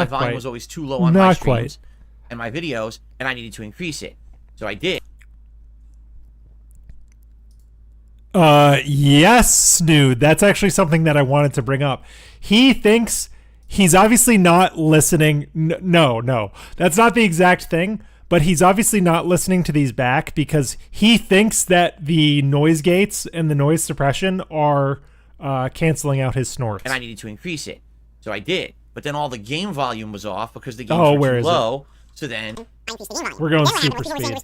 volume was always too low on my streams and my videos, and I needed to increase it. So I did. Yes, Snood. That's actually something that I wanted to bring up. He thinks he's obviously not listening. No, that's not the exact thing. But he's obviously not listening to these back because he thinks that the noise gates and the noise suppression are canceling out his snorts. And I needed to increase it. So I did. But then all the game volume was off because the games were where too is low. So then we're going super speed.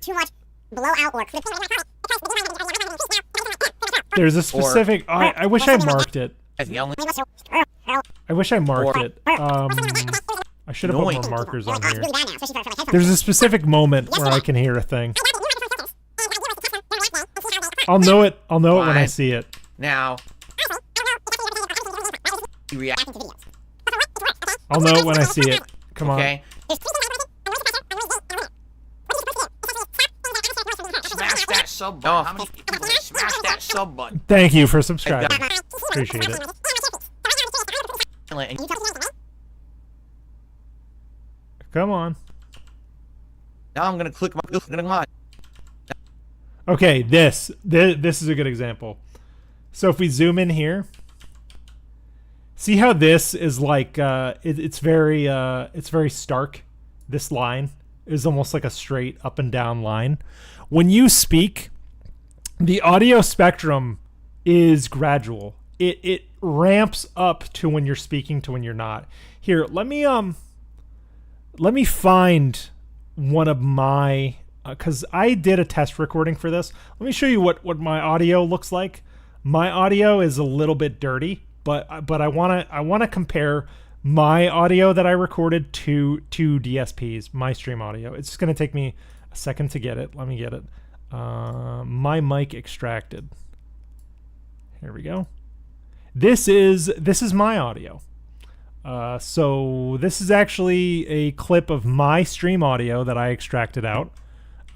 There's a specific... I wish I marked it. I wish I marked it. I should have put more markers on here. There's a specific moment where I can hear a thing. I'll know it when I see it. Now, I'll know it when I see it. Come on. okay. Smash that sub button. How many people say smash that sub button? Thank you for subscribing. Appreciate it. Come on. Now I'm gonna click my Okay, this is a good example. So if we zoom in here, see how this is like it's very stark. This line is almost like a straight up and down line. When you speak, the audio spectrum is gradual. It ramps up to when you're speaking to when you're not. Here, let me find one of my, because I did a test recording for this. Let me show you what my audio looks like. My audio is a little bit dirty, but I wanna compare my audio that I recorded to DSP's, my stream audio. It's just gonna take me a second to get it. Let me get it. My mic extracted. Here we go. This is my audio. So this is actually a clip of my stream audio that I extracted out.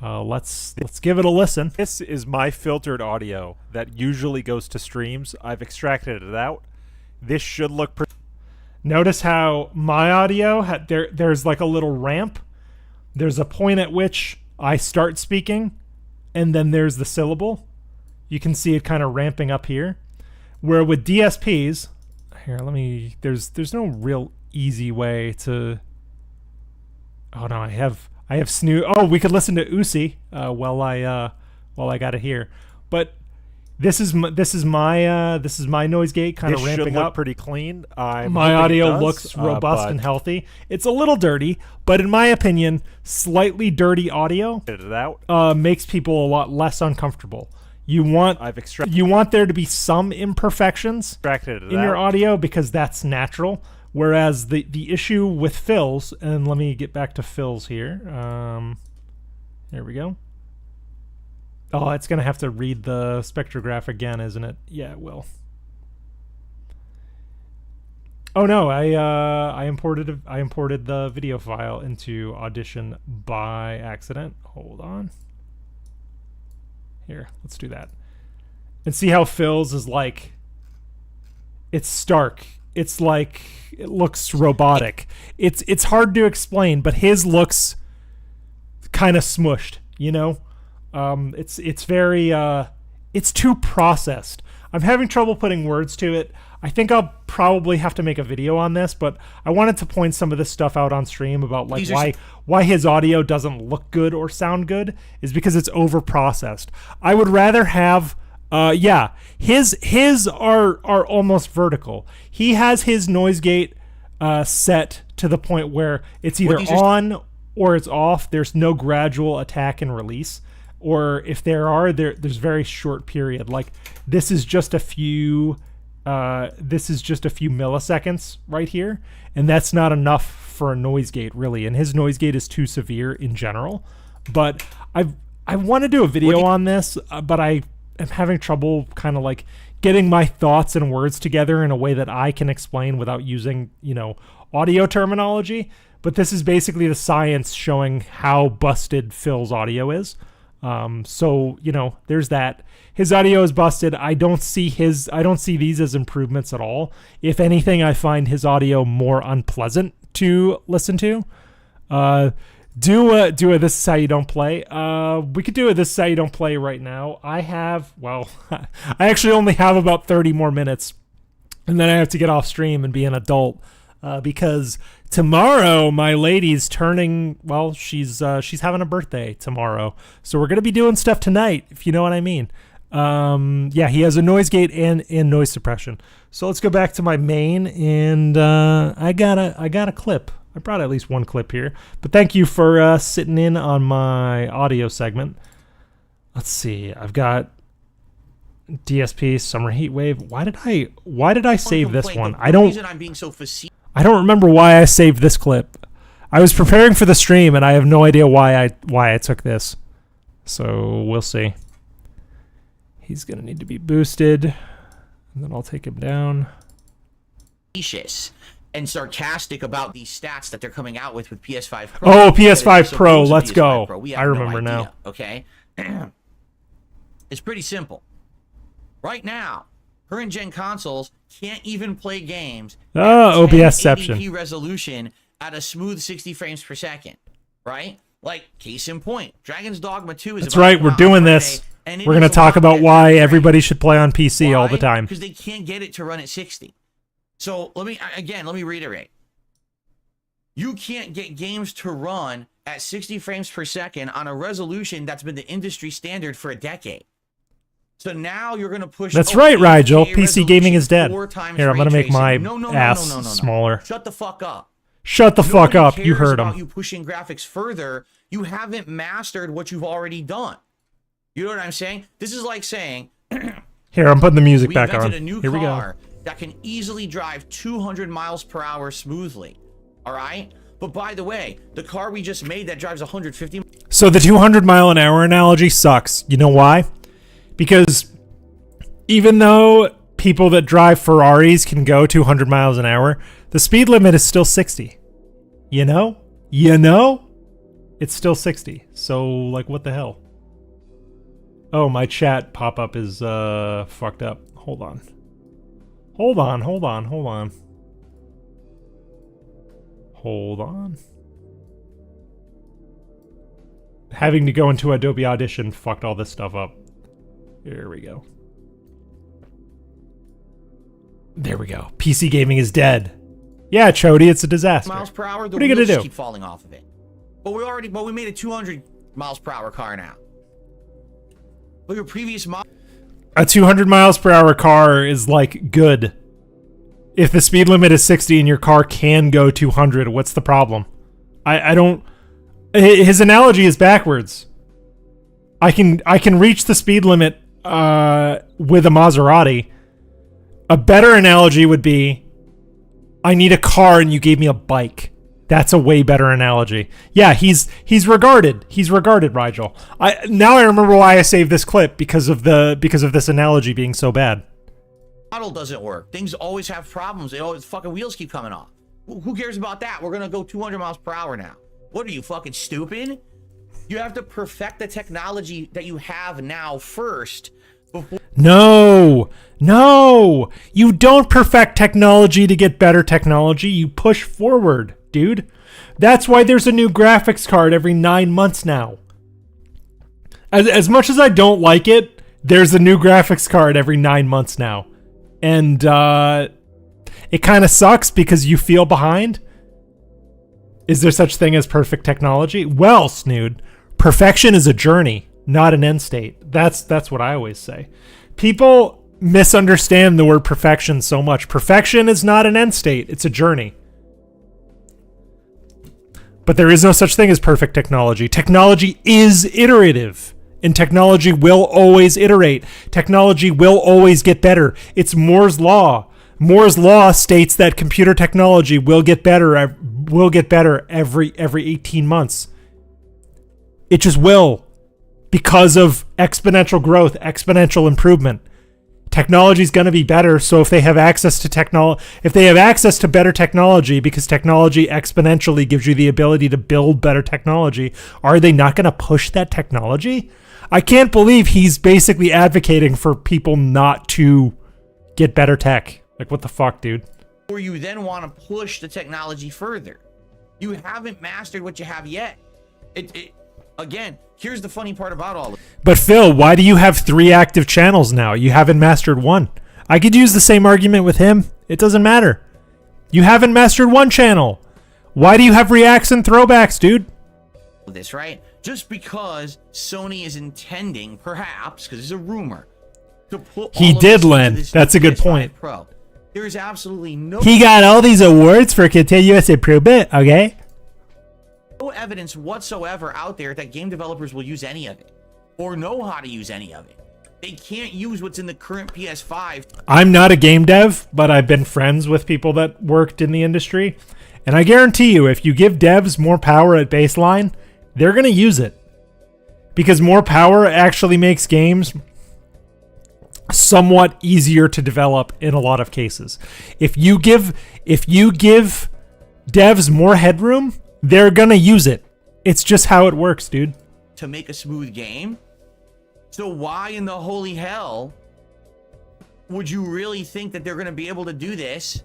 Let's give it a listen. This is my filtered audio that usually goes to streams. I've extracted it out. This should look pretty. Notice how my audio there's like a little ramp. There's a point at which I start speaking, and then there's the syllable. You can see it kind of ramping up here. Where with DSPs, here, there's no real easy way to... Oh no, I have Snoo. Oh, we could listen to Uzi while I got it here. But this is my noise gate kind of ramping should look up. Pretty clean. My audio looks robust and healthy. It's a little dirty, but in my opinion, slightly dirty audio makes people a lot less uncomfortable. You want there to be some imperfections in your audio because that's natural. Whereas the issue with fills, and let me get back to fills here. There we go. Oh, it's gonna have to read the spectrograph again, isn't it? Yeah, it will. Oh no, I imported the video file into Audition by accident. Hold on. Here, let's do that. And see how Phil's is like, it's stark. It's like, it looks robotic. It's hard to explain, but his looks kind of smushed, you know? It's very, it's too processed. I'm having trouble putting words to it. I think I'll probably have to make a video on this, but I wanted to point some of this stuff out on stream about like why his audio doesn't look good or sound good is because it's over processed. I would rather have his are almost vertical. He has his noise gate set to the point where it's either on or it's off. There's no gradual attack and release. Or if there's very short period. Like this is just a few milliseconds right here, and that's not enough for a noise gate really. And his noise gate is too severe in general. But I want to do a video on this, but I am having trouble kind of like getting my thoughts and words together in a way that I can explain without using, audio terminology. But this is basically the science showing how busted Phil's audio is. So there's that. His audio is busted. I don't see these as improvements at all. If anything, I find his audio more unpleasant to listen to. do a this is how you don't play. We could do a this is how you don't play right now. I actually only have about 30 more minutes, and then I have to get off stream and be an adult because tomorrow my lady's turning. Well, she's having a birthday tomorrow, so we're gonna be doing stuff tonight, if you know what I mean. Yeah, he has a noise gate and noise suppression. So let's go back to my main, and I got a clip. I brought at least one clip here, but thank you for sitting in on my audio segment. Let's see. I've got DSP Summer Heat Wave. Why did I save this one? I don't remember why I saved this clip. I was preparing for the stream, and I have no idea why I took this. So we'll see. He's gonna need to be boosted, and then I'll take him down. And sarcastic about these stats that they're coming out with PS5 Pro. Oh, PS5 Pro, let's go. I remember now. Okay, it's pretty simple. Right now, current gen consoles can't even play games at OBSception 1080p resolution at a smooth 60 frames per second. Right? Like, case in point, Dragon's Dogma 2 is. That's right. We're doing this. We're going to talk about why everybody should play on PC all the time. Because they can't get it to run at 60. So let me reiterate. You can't get games to run at 60 frames per second on a resolution that's been the industry standard for a decade. So now you're going to push. That's right, Rigel. PC gaming is dead. Here, I'm going to make my ass smaller. Shut the fuck up. Shut the fuck up. You heard him. You pushing graphics further. You haven't mastered what you've already done. You know what I'm saying? This is like saying. Here, I'm putting the music back on. A new Here we car go. That can easily drive 200 miles per hour smoothly. All right? But by the way, the car we just made that drives 150. So the 200 mile an hour analogy sucks. You know why? Because even though people that drive Ferraris can go 200 miles an hour, the speed limit is still 60. You know? It's still 60. So, like, what the hell? Oh, my chat pop-up is fucked up. Hold on. Hold on. Having to go into Adobe Audition fucked all this stuff up. Here we go. There we go. PC gaming is dead. Yeah, Chody, it's a disaster. Miles per hour. What are you gonna do? Keep falling off of it. But we made a 200 miles per hour car now. But your previous model. A 200 miles per hour car is like good. If the speed limit is 60 and your car can go 200, what's the problem? I don't. His analogy is backwards. I can reach the speed limit with a Maserati. A better analogy would be, I need a car and you gave me a bike. That's a way better analogy. Yeah, he's regarded. He's regarded, Rigel. Now I remember why I saved this clip because of this analogy being so bad. Model doesn't work. Things always have problems. They always fucking wheels keep coming off. Who cares about that? We're gonna go 200 miles per hour now. What are you, fucking stupid? You have to perfect the technology that you have now first. No, you don't perfect technology to get better technology. You push forward, dude. That's why there's a new graphics card every 9 months now. As much as I don't like it, there's a new graphics card every 9 months now. And it kind of sucks because you feel behind. Is there such thing as perfect technology? Well, Snood, perfection is a journey, not an end state. That's what I always say. People misunderstand the word perfection so much. Perfection is not an end state. It's a journey. But there is no such thing as perfect technology. Technology is iterative. And technology will always iterate. Technology will always get better. It's Moore's Law. Moore's Law states that computer technology will get better every 18 months. It just will. Because of exponential growth, exponential improvement. Technology is going to be better, so if they have access to better technology, because technology exponentially gives you the ability to build better technology, are they not going to push that technology? I can't believe he's basically advocating for people not to get better tech. Like, what the fuck, dude? Or you then want to push the technology further. You haven't mastered what you have yet. Again, here's the funny part about all of it. But Phil, why do you have 3 active channels now? You haven't mastered 1. I could use the same argument with him. It doesn't matter. You haven't mastered 1 channel. Why do you have reacts and throwbacks, dude? This, right? Just because Sony is intending, perhaps, because it's a rumor, to put He all of did, this into Len. this That's a good PS5 point. Pro. There is absolutely no He got all these awards for continuous improvement, okay? evidence whatsoever out there that game developers will use any of it or know how to use any of it. They can't use what's in the current PS5. I'm not a game dev, but I've been friends with people that worked in the industry. And I guarantee you, if you give devs more power at baseline, they're going to use it. Because more power actually makes games somewhat easier to develop in a lot of cases. If you give devs more headroom, they're going to use it. It's just how it works, dude. To make a smooth game. So why in the holy hell would you really think that they're going to be able to do this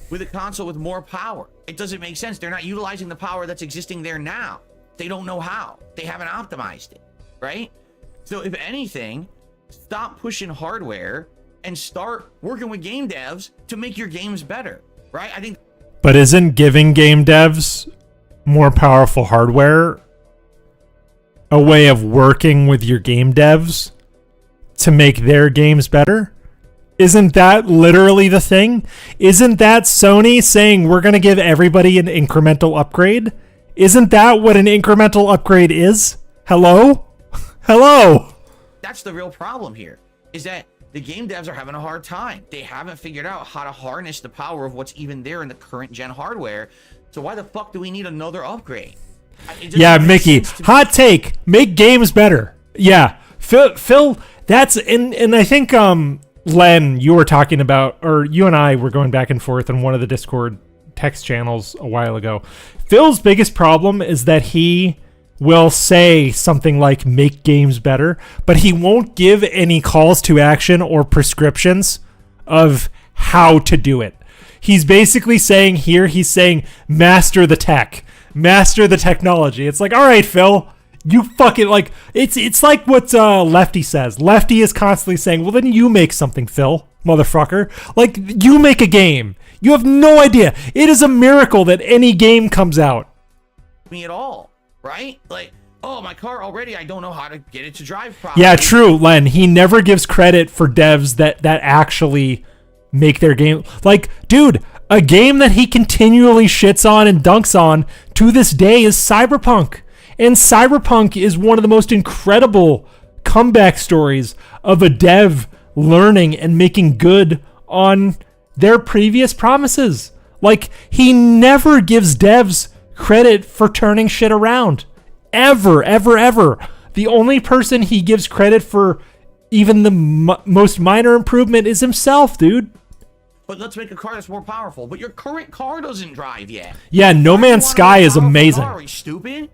with a console with more power? It doesn't make sense. They're not utilizing the power that's existing there now. They don't know how. They haven't optimized it, right? So if anything, stop pushing hardware and start working with game devs to make your games better, right? I think. But isn't giving game devs more powerful hardware a way of working with your game devs to make their games better? Isn't that literally the thing? Isn't that Sony saying we're going to give everybody an incremental upgrade? Isn't that what an incremental upgrade is? Hello? Hello? That's the real problem here, is that the game devs are having a hard time. They haven't figured out how to harness the power of what's even there in the current gen hardware. So why the fuck do we need another upgrade? Yeah, Mickey, hot take, make games better. Yeah, Phil, that's, and I think, Len, you were talking about, or you and I were going back and forth on one of the Discord text channels a while ago. Phil's biggest problem is that he will say something like make games better, but he won't give any calls to action or prescriptions of how to do it. He's basically saying here, he's saying master the tech, master the technology. It's like, all right, Phil, you fucking, like, it's like what Lefty says. Lefty is constantly saying, well, then you make something, Phil, motherfucker. Like, you make a game. You have no idea. It is a miracle that any game comes out. Me at all, right? Like, oh, my car already, I don't know how to get it to drive properly. Yeah, true, Len. He never gives credit for devs that actually make their game. Like, dude, a game that he continually shits on and dunks on to this day is Cyberpunk. And Cyberpunk is one of the most incredible comeback stories of a dev learning and making good on their previous promises. Like, he never gives devs credit for turning shit around. Ever, ever, ever. The only person he gives credit for even the most minor improvement is himself, dude. But let's make a car that's more powerful. But your current car doesn't drive yet. Yeah, No Man's Sky is amazing. Are you stupid?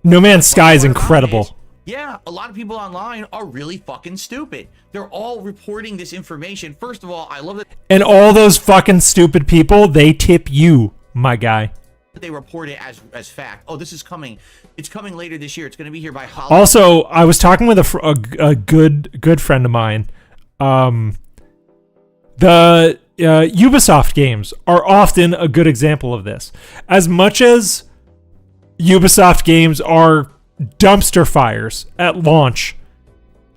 No Man's Sky is incredible. Yeah, a lot of people online are really fucking stupid. They're all reporting this information. First of all, I love that. And all those fucking stupid people, they tip you, my guy. They report it as fact. Oh, this is coming. It's coming later this year. It's going to be here by holiday. Also, I was talking with a good friend of mine. The Ubisoft games are often a good example of this. As much as Ubisoft games are dumpster fires at launch,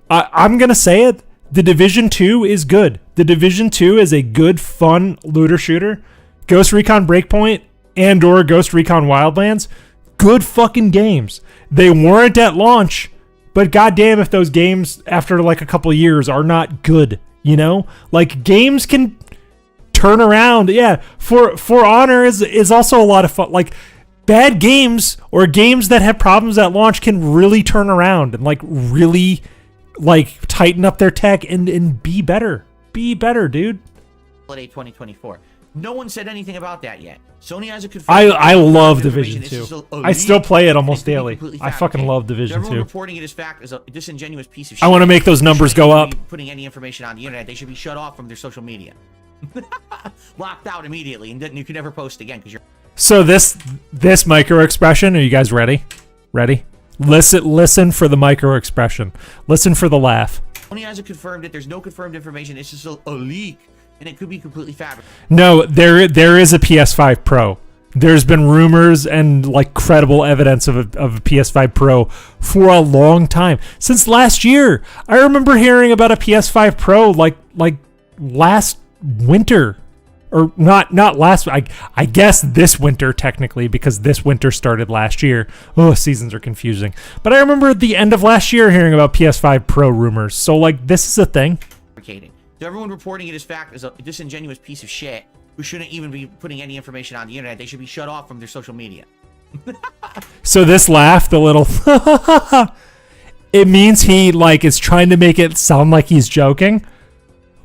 I'm going to say it, The Division 2 is good. The Division 2 is a good, fun looter shooter. Ghost Recon Breakpoint and or Ghost Recon Wildlands, good fucking games. They weren't at launch, but goddamn if those games after like a couple of years are not good, you know? Like, games can turn around. Yeah, For Honor is also a lot of fun. Like, bad games or games that have problems at launch can really turn around and like really like tighten up their tech and be better. Be better, dude. Holiday 2024. No one said anything about that yet. Sony has a I love Division 2. I still play it almost daily. I fucking love Division 2. Everyone reporting it as fact is a disingenuous piece of shit. I want to make those numbers go up. Putting any information on the internet, they should be shut off from their social media. Locked out immediately, and you can never post again because you're... So this micro expression, are you guys ready? Ready? Listen for the micro expression. Listen for the laugh. Sony hasn't confirmed it. There's no confirmed information. It's just a leak, and it could be completely fabricated. No, there is a PS5 Pro. There's been rumors and like credible evidence of a PS5 Pro for a long time. Since last year. I remember hearing about a PS5 Pro like last winter. Or not last, I guess this winter technically, because this winter started last year. Oh, seasons are confusing. But I remember at the end of last year hearing about PS5 Pro rumors. So like this is a thing. So everyone reporting it as fact is a disingenuous piece of shit who shouldn't even be putting any information on the internet. They should be shut off from their social media. So this laugh, the little it means he like is trying to make it sound like he's joking.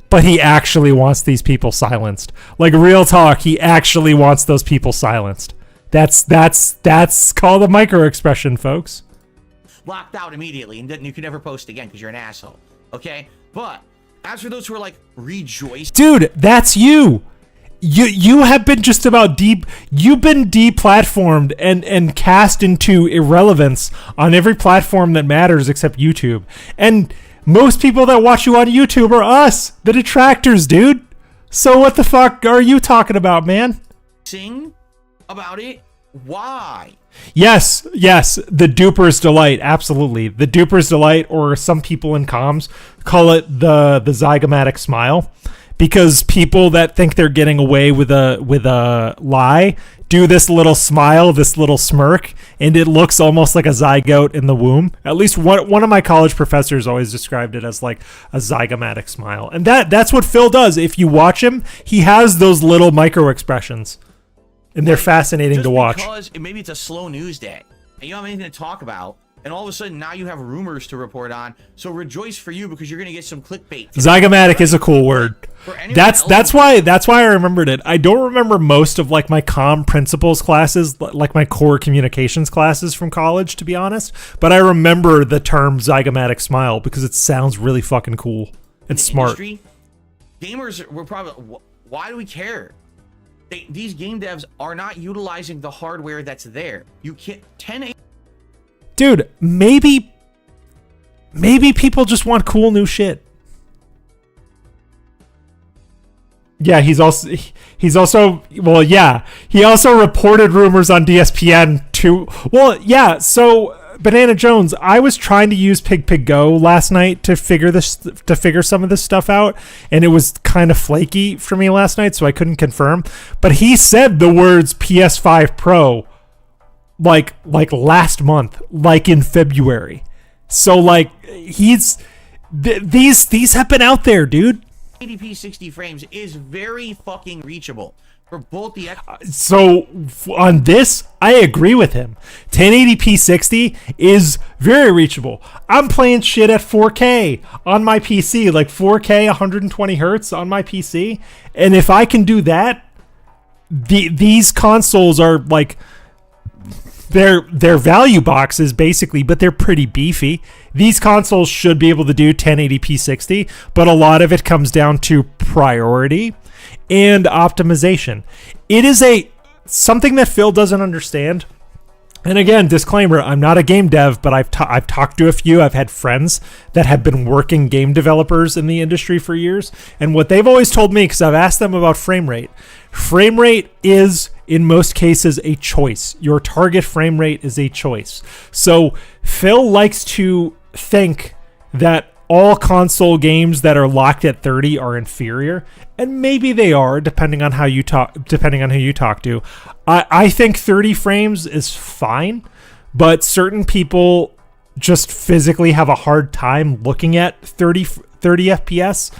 But he actually wants these people silenced. Like real talk, he actually wants those people silenced. That's called a micro expression, folks. Locked out immediately, and then you can never post again because you're an asshole. Okay? But as for those who are like rejoice, dude, that's you. You have been just about you've been deplatformed and cast into irrelevance on every platform that matters except YouTube. And most people that watch you on YouTube are us, the detractors, dude. So what the fuck are you talking about, man? Sing about it. Why? Yes, the duper's delight, absolutely. The duper's delight, or some people in comms call it the zygomatic smile, because people that think they're getting away with a lie do this little smile, this little smirk, and it looks almost like a zygote in the womb. At least one of my college professors always described it as like a zygomatic smile. And that's what Phil does. If you watch him, he has those little micro expressions. And they're fascinating to watch. Because maybe it's a slow news day, and you don't have anything to talk about, and all of a sudden now you have rumors to report on. So rejoice for you, because you're going to get some clickbait. Zygomatic is a cool word. That's why I remembered it. I don't remember most of like my comm principles classes, like my core communications classes from college, to be honest. But I remember the term zygomatic smile because it sounds really fucking cool and smart. Industry, gamers were probably, why do we care? These game devs are not utilizing the hardware that's there. You can't 1080. Dude, maybe people just want cool new shit. Yeah, he also reported rumors on DSPN too. Well, yeah, so Banana Jones, I was trying to use Pig Go last night to figure some of this stuff out, and it was kind of flaky for me last night, so I couldn't confirm. But he said the words PS5 Pro like last month, like in February. So like these have been out there, dude. 1080p 60 frames is very fucking reachable for both the so on this, I agree with him. 1080p 60 is very reachable. I'm playing shit at 4K on my PC, like 4K 120 hertz on my PC, and if I can do that, these consoles are like they're value boxes basically, but they're pretty beefy. These consoles should be able to do 1080p 60, but a lot of it comes down to priority and optimization. It is something that Phil doesn't understand. And again, disclaimer, I'm not a game dev, but I've talked to a few. I've had friends that have been working game developers in the industry for years. And what they've always told me, because I've asked them about frame rate is, in most cases, a choice. Your target frame rate is a choice. So Phil likes to think that all console games that are locked at 30 are inferior, and maybe they are, depending on who you talk to. I think 30 frames is fine, but certain people just physically have a hard time looking at 30 FPS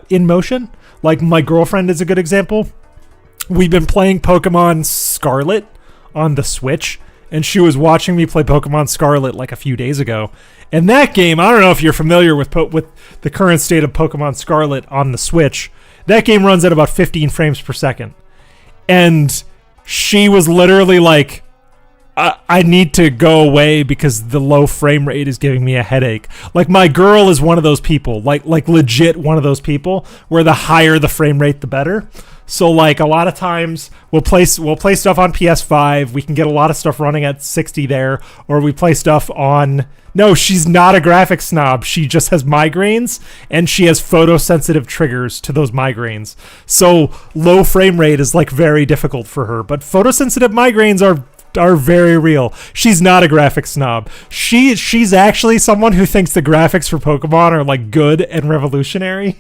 in motion. Like my girlfriend is a good example. We've been playing Pokemon Scarlet on the Switch, and she was watching me play Pokemon Scarlet like a few days ago. And that game, I don't know if you're familiar with the current state of Pokemon Scarlet on the Switch. That game runs at about 15 frames per second. And she was literally like, I need to go away because the low frame rate is giving me a headache. Like my girl is one of those people, like legit one of those people, where the higher the frame rate, the better. So like a lot of times we'll play stuff on PS5. We can get a lot of stuff running at 60 there, or we play stuff on. No, she's not a graphics snob. She just has migraines, and she has photosensitive triggers to those migraines. So low frame rate is like very difficult for her. But photosensitive migraines are very real. She's not a graphics snob. She's actually someone who thinks the graphics for Pokemon are like good and revolutionary.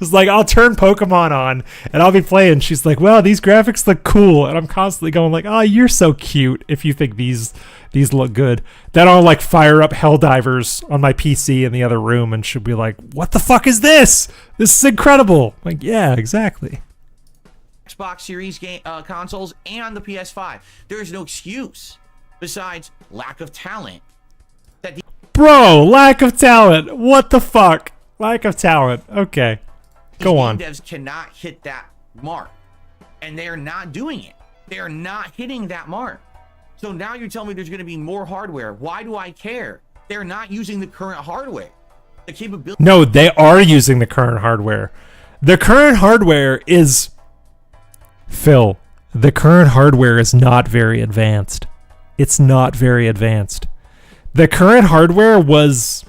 It's like I'll turn Pokemon on and I'll be playing. She's like, "Well, these graphics look cool," and I'm constantly going like, "Oh, you're so cute if you think these look good." Then I'll like fire up Helldivers on my PC in the other room, and she'll be like, "What the fuck is this? This is incredible!" I'm like, yeah, exactly. Xbox Series consoles and the PS5. There is no excuse besides lack of talent. Bro, lack of talent. What the fuck? Lack of talent. Okay. Go on. Devs cannot hit that mark, and they're not doing it. They're not hitting that mark. So now you're telling me there's going to be more hardware. Why do I care? They're not using the current hardware. The capability. No, they are using the current hardware. The current hardware is... Phil, the current hardware is not very advanced. It's not very advanced. The current hardware was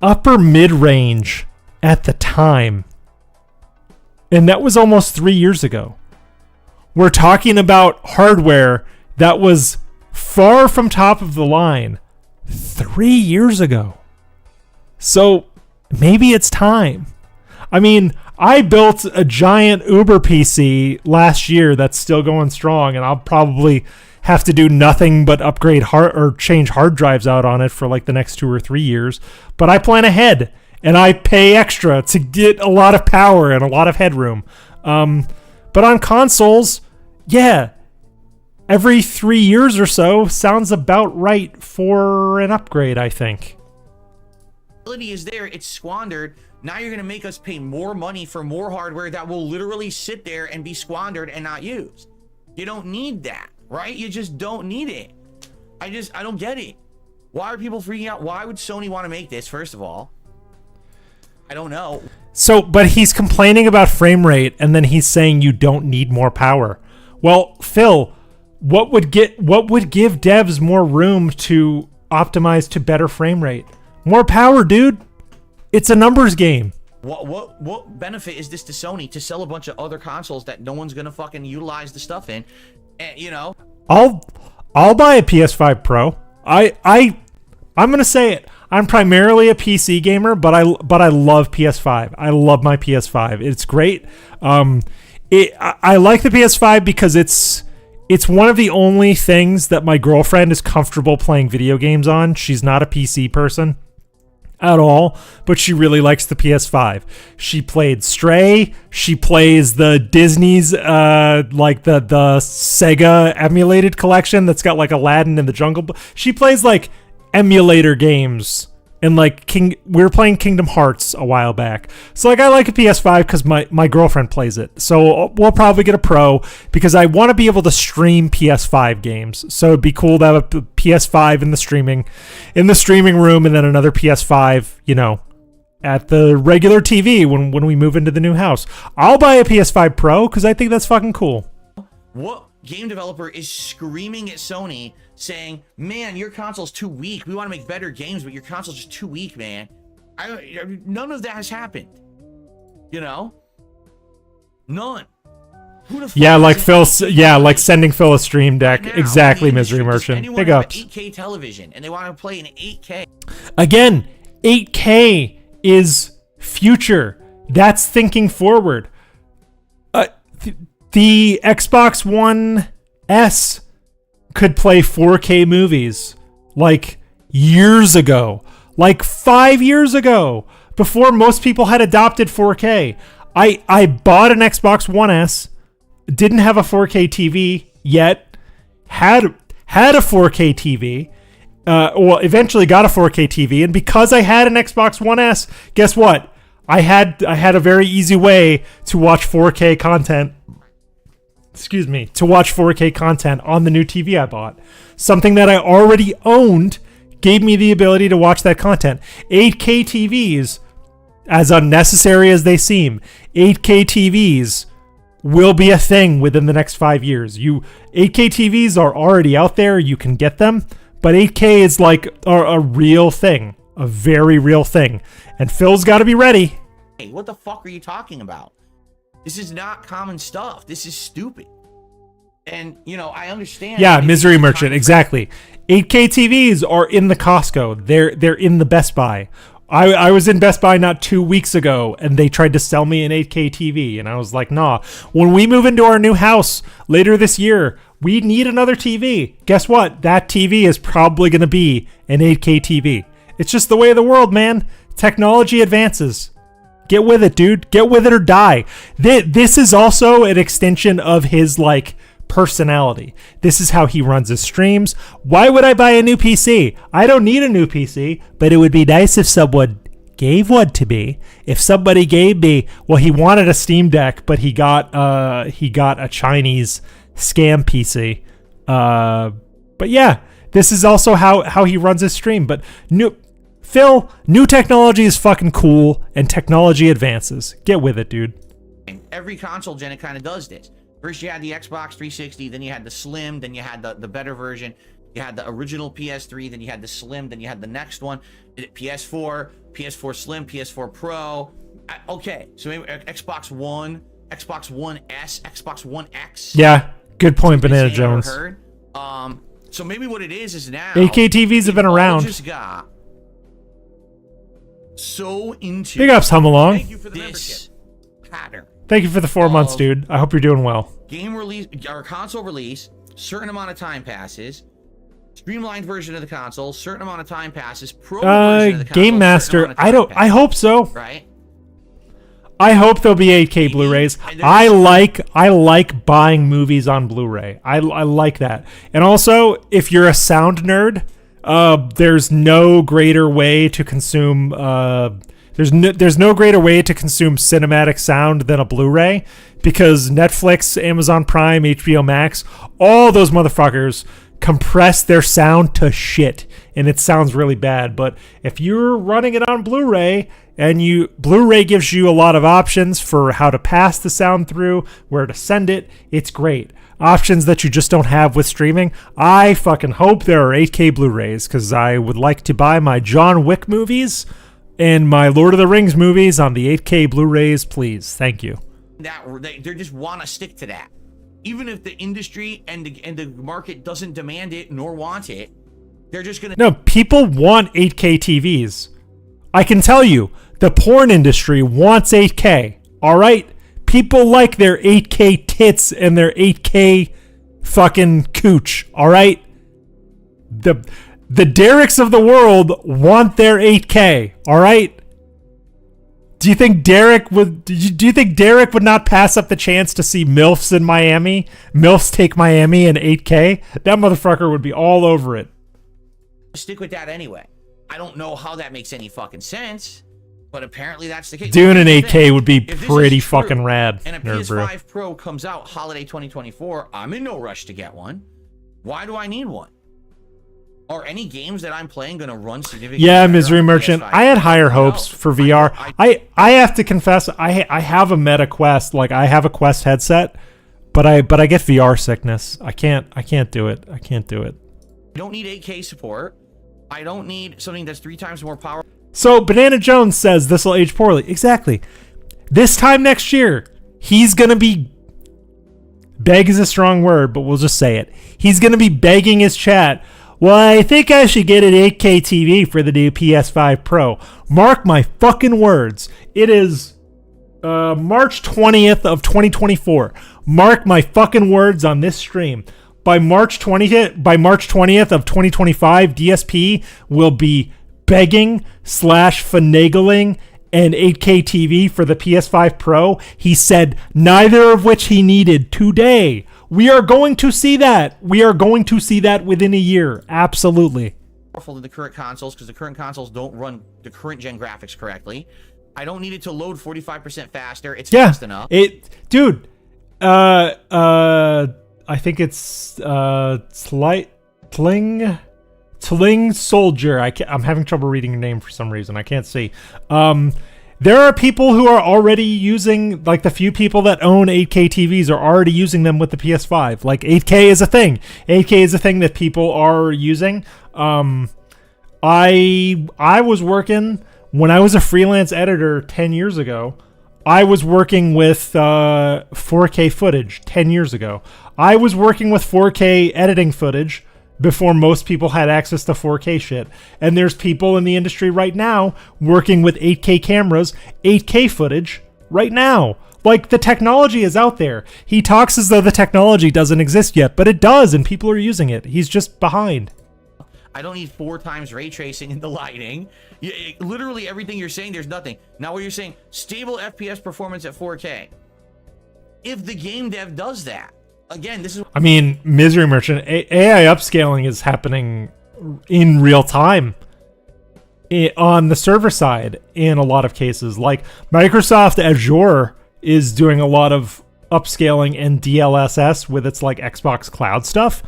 upper mid-range at the time. And that was almost 3 years ago. We're talking about hardware that was far from top of the line 3 years ago. So maybe it's time. I mean, I built a giant Uber PC last year that's still going strong, and I'll probably have to do nothing but upgrade or change hard drives out on it for like the next 2 or 3 years. But I plan ahead, and I pay extra to get a lot of power and a lot of headroom. But on consoles, yeah, every 3 years or so sounds about right for an upgrade, I think. Is there, it's squandered. Now you're going to make us pay more money for more hardware that will literally sit there and be squandered and not used. You don't need that, right? You just don't need it. I don't get it. Why are people freaking out? Why would Sony want to make this, first of all? I don't know. So, but he's complaining about frame rate, and then he's saying you don't need more power. Well, Phil, what would give devs more room to optimize to better frame rate? More power, dude. It's a numbers game. What benefit is this to Sony to sell a bunch of other consoles that no one's gonna fucking utilize the stuff in? And you know, I'll buy a PS5 Pro. I'm gonna say it. I'm primarily a PC gamer, but I love PS5. I love my PS5. It's great. I like the PS5 because it's one of the only things that my girlfriend is comfortable playing video games on. She's not a PC person at all, but she really likes the PS5. She played Stray. She plays the Disney's like the Sega emulated collection that's got like Aladdin and the Jungle Book. She plays like emulator games, and like we were playing Kingdom Hearts a while back. So like I like a PS5 because my girlfriend plays it. So we'll probably get a Pro because I want to be able to stream PS5 games. So it'd be cool to have a PS5 in the streaming room, and then another PS5, you know, at the regular TV when we move into the new house. I'll buy a PS5 Pro because I think that's fucking cool. what game developer is screaming at Sony saying, man, your console's too weak. We want to make better games, but your console's just too weak, man. None of that has happened. You know? None. Who the fuck like Phil, like sending Phil a Stream Deck. Right now, exactly, Misery Merchant. Big ups. 8K television, and they want to play in 8K. Again, 8K is future. That's thinking forward. The Xbox One S could play 4K movies like years ago, like 5 years ago, before most people had adopted 4K. I bought an Xbox One S, didn't have a 4K TV yet, had a 4K TV, eventually got a 4K TV, and because I had an Xbox One S, guess what? I had a very easy way to watch 4K content. To watch 4K content on the new TV I bought. Something that I already owned gave me the ability to watch that content. 8K TVs as unnecessary as they seem, 8K TVs will be a thing within the next 5 years. 8K TVs are already out there. You can get them, but 8K is like a real thing, a very real thing. And Phil's got to be ready. Hey, what the fuck are you talking about? This is not common stuff. This is stupid. And, you know, I understand. Yeah, Misery Merchant, exactly. 8K TVs are in the Costco. They're in the Best Buy. I was in Best Buy not 2 weeks ago, and they tried to sell me an 8K TV, and I was like, nah. When we move into our new house later this year, we need another TV. Guess what? That TV is probably going to be an 8K TV. It's just the way of the world, man. Technology advances. Get with it, dude. Get with it or die. This is also an extension of his, like, personality. This is how he runs his streams. Why would I buy a new PC? I don't need a new PC, but it would be nice if someone gave one to me. If somebody gave me, well, he wanted a Steam Deck, but he got a Chinese scam PC. But yeah, this is also how he runs his stream. But Phil, new technology is fucking cool, and technology advances. Get with it, dude. Every console gen, it kind of does this. First, you had the Xbox 360, then you had the Slim, then you had the better version. You had the original PS3, then you had the Slim, then you had the next one. PS4, PS4 Slim, PS4 Pro. Okay, so maybe Xbox One, Xbox One S, Xbox One X. Yeah, good point, Banana Jones. Heard. So maybe what it is now. 8K TVs have been around. Just got so into. Big ups, hum along. Thank you for the membership pattern. Thank you for the 4 months, dude. I hope you're doing well. Game release or console release, certain amount of time passes. Streamlined version of the console, certain amount of time passes. Pro version of the console, Game Master. I hope so. Right. I hope there'll be 8K Blu-rays. I like buying movies on Blu-ray. I like that. And also, if you're a sound nerd, there's no greater way to consume. There's no greater way to consume cinematic sound than a Blu-ray, because Netflix, Amazon Prime, HBO Max, all those motherfuckers compress their sound to shit, and it sounds really bad. But if you're running it on Blu-ray, and Blu-ray gives you a lot of options for how to pass the sound through, where to send it, it's great. Options that you just don't have with streaming. I fucking hope there are 8K Blu-rays, because I would like to buy my John Wick movies and my Lord of the Rings movies on the 8K Blu-rays, please. Thank you. They just want to stick to that. Even if the industry and the market doesn't demand it nor want it, they're just going to... No, people want 8K TVs. I can tell you, the porn industry wants 8K, all right? People like their 8K tits and their 8K fucking cooch, all right? The Derricks of the world want their 8K, all right? Do you think Derek would not pass up the chance to see MILFs in Miami? MILFs Take Miami in 8K? That motherfucker would be all over it. Stick with that anyway. I don't know how that makes any fucking sense, but apparently that's the case. Doing an 8K would be pretty fucking rad. And a PS5 Pro comes out holiday 2024, I'm in no rush to get one. Why do I need one? Are any games that I'm playing going to run significantly? Yeah, Misery Merchant. I had higher hopes for VR. I have to confess, I have a Meta Quest. Like, I have a Quest headset, but I get VR sickness. I can't do it. I can't do it. I don't need 8K support. I don't need something that's 3 times more powerful. So Banana Jones says this will age poorly. Exactly. This time next year, he's going to be... Beg is a strong word, but we'll just say it. He's going to be begging his chat, well, I think I should get an 8K TV for the new PS5 Pro. Mark my fucking words. It is March 20th of 2024. Mark my fucking words on this stream. By March 20th of 2025, DSP will be begging / finagling an 8K TV for the PS5 Pro. He said neither of which he needed today. We are going to see that. We are going to see that within a year. Absolutely. Powerful than the current consoles, because the current consoles don't run the current gen graphics correctly. I don't need it to load 45% faster. It's fast enough. Dude. I think it's Tling Soldier. I'm having trouble reading your name for some reason. I can't see. There are people who are already using, like the few people that own 8K TVs are already using them with the PS5. Like 8K is a thing. 8K is a thing that people are using. I was working when I was a freelance editor 10 years ago. I was working with 4K footage 10 years ago. I was working with 4K editing footage before most people had access to 4K shit. And there's people in the industry right now working with 8K cameras, 8K footage right now. Like, the technology is out there. He talks as though the technology doesn't exist yet, but it does, and people are using it. He's just behind. I don't need 4 times ray tracing in the lighting. Literally everything you're saying, there's nothing. Now what you're saying, stable FPS performance at 4K. If the game dev does that, again, this is... I mean, Misery Merchant, AI upscaling is happening in real time on the server side in a lot of cases. Like, Microsoft Azure is doing a lot of upscaling and DLSS with its, like, Xbox Cloud stuff.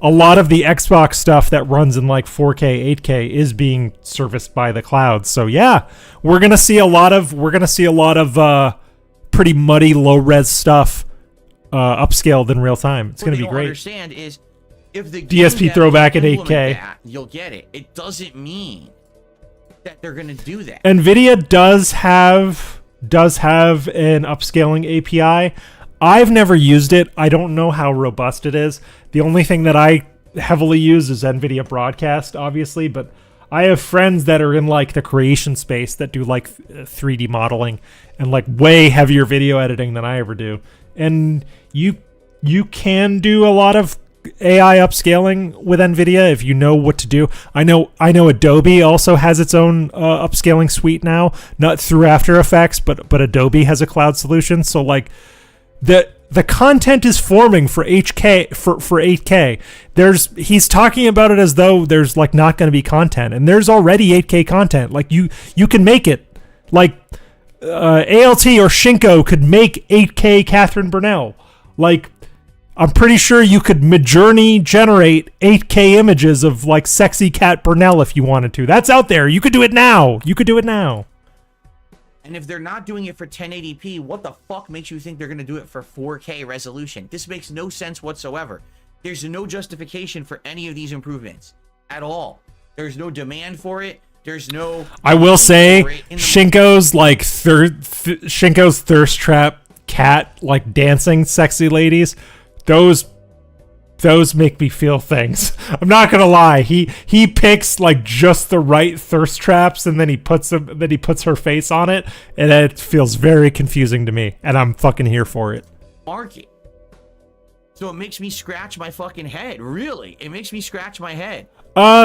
A lot of the Xbox stuff that runs in like 4K, 8K is being serviced by the cloud. So yeah, we're gonna see a lot of pretty muddy low res stuff upscaled in real time. It's gonna be great. Understand is if the DSP throwback at 8K, you'll get it. It doesn't mean that they're gonna do that. NVIDIA does have an upscaling API. I've never used it. I don't know how robust it is. The only thing that I heavily use is NVIDIA Broadcast, obviously, but I have friends that are in like the creation space that do like 3D modeling and like way heavier video editing than I ever do. And you can do a lot of AI upscaling with NVIDIA if you know what to do. I know Adobe also has its own upscaling suite now, not through After Effects, but Adobe has a cloud solution. So like the content is forming for 8K. He's talking about it as though there's like not going to be content, and there's already 8K content. Like you can make it. Like ALT or Shinko could make 8K Catherine Burnell. Like I'm pretty sure you could Midjourney generate 8K images of like sexy Cat Burnell if you wanted to. That's out there. You could do it now. And if they're not doing it for 1080p, what the fuck makes you think they're going to do it for 4K resolution? This makes no sense whatsoever. There's no justification for any of these improvements at all. There's no demand for it. There's no... I will say, Shinko's like Shinko's thirst trap cat like dancing sexy ladies, those make me feel things. I'm not gonna lie. He picks like just the right thirst traps, and then he puts her face on it, and it feels very confusing to me. And I'm fucking here for it. Market. So it makes me scratch my fucking head. Really, it makes me scratch my head.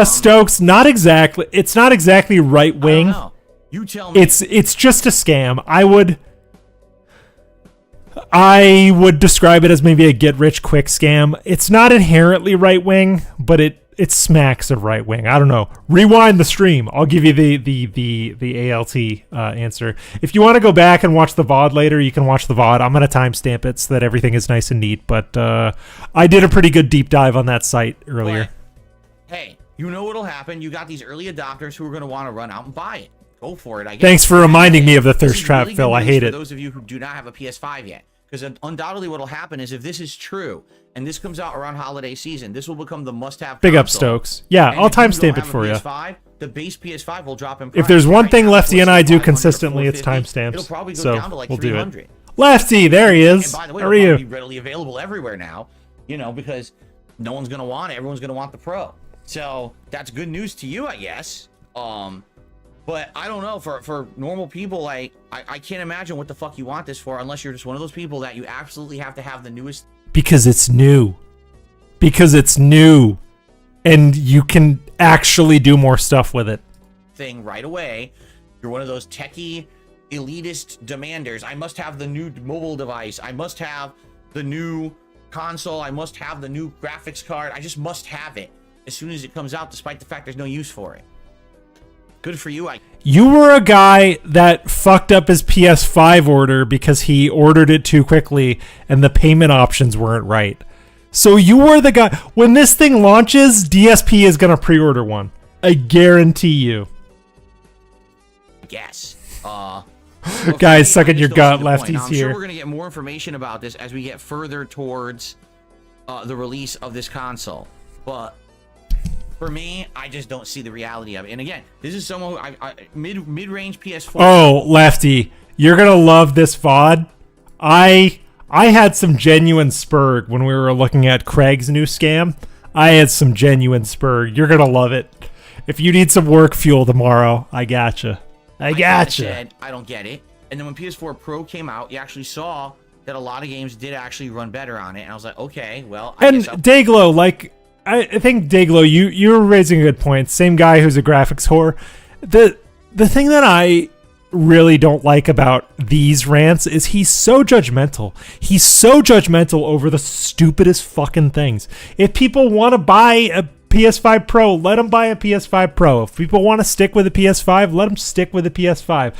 Stokes, not exactly. It's not exactly right wing. You tell me. It's just a scam. I would describe it as maybe a get-rich-quick scam. It's not inherently right-wing, but it smacks of right-wing. I don't know. Rewind the stream. I'll give you the ALT answer. If you want to go back and watch the VOD later, you can watch the VOD. I'm going to timestamp it so that everything is nice and neat, but I did a pretty good deep dive on that site earlier. But, hey, you know what'll happen. You got these early adopters who are going to want to run out and buy it. Go for it, I guess. Thanks for reminding me of the thirst trap, Phil. I hate it. For those of you who do not have a PS5 yet. Because undoubtedly what will happen is if this is true, and this comes out around holiday season, this will become the must-have Big up, Stokes. Yeah, I'll timestamp it for you. The base PS5 will drop in price. If there's one thing Lefty and I do consistently, it's timestamps. It'll probably go down to like 300. Lefty, there he is. And by the way, how are it'll you? be readily available everywhere now, because no one's going to want it. Everyone's going to want the Pro. So that's good news to you, I guess. But I don't know, for normal people, like, I can't imagine what the fuck you want this for unless you're just one of those people that you absolutely have to have the newest... Because it's new. And you can actually do more stuff with it. ...thing right away. You're one of those techie, elitist demanders. I must have the new mobile device. I must have the new console. I must have the new graphics card. I just must have it as soon as it comes out, despite the fact there's no use for it. Good for you. You were a guy that fucked up his PS5 order because he ordered it too quickly and the payment options weren't right. So you were the guy. When this thing launches, DSP is going to pre-order one. I guarantee you. Yes. But Guys, for me, suck I in your just don't gut, see the point. lefties Now, I'm here. sure we're gonna get more information about this as we get further towards the release of this console. But for me, I just don't see the reality of it. And again, this is someone who mid-range PS4. Oh, Lefty, you're gonna love this VOD. I had some genuine spurg when we were looking at Craig's new scam. I had some genuine spurg. You're gonna love it. If you need some work fuel tomorrow, I gotcha. I gotcha. Said, I don't get it. And then when PS4 Pro came out, you actually saw that a lot of games did actually run better on it. And I was like, okay, well, I And guess Dayglow, like, I think Dayglow, you were raising a good point. Same guy who's a graphics whore. The thing that I really don't like about these rants is he's so judgmental. He's so judgmental over the stupidest fucking things. If people want to buy a PS5 Pro, let them buy a PS5 Pro. If people want to stick with a PS5, let them stick with a PS5.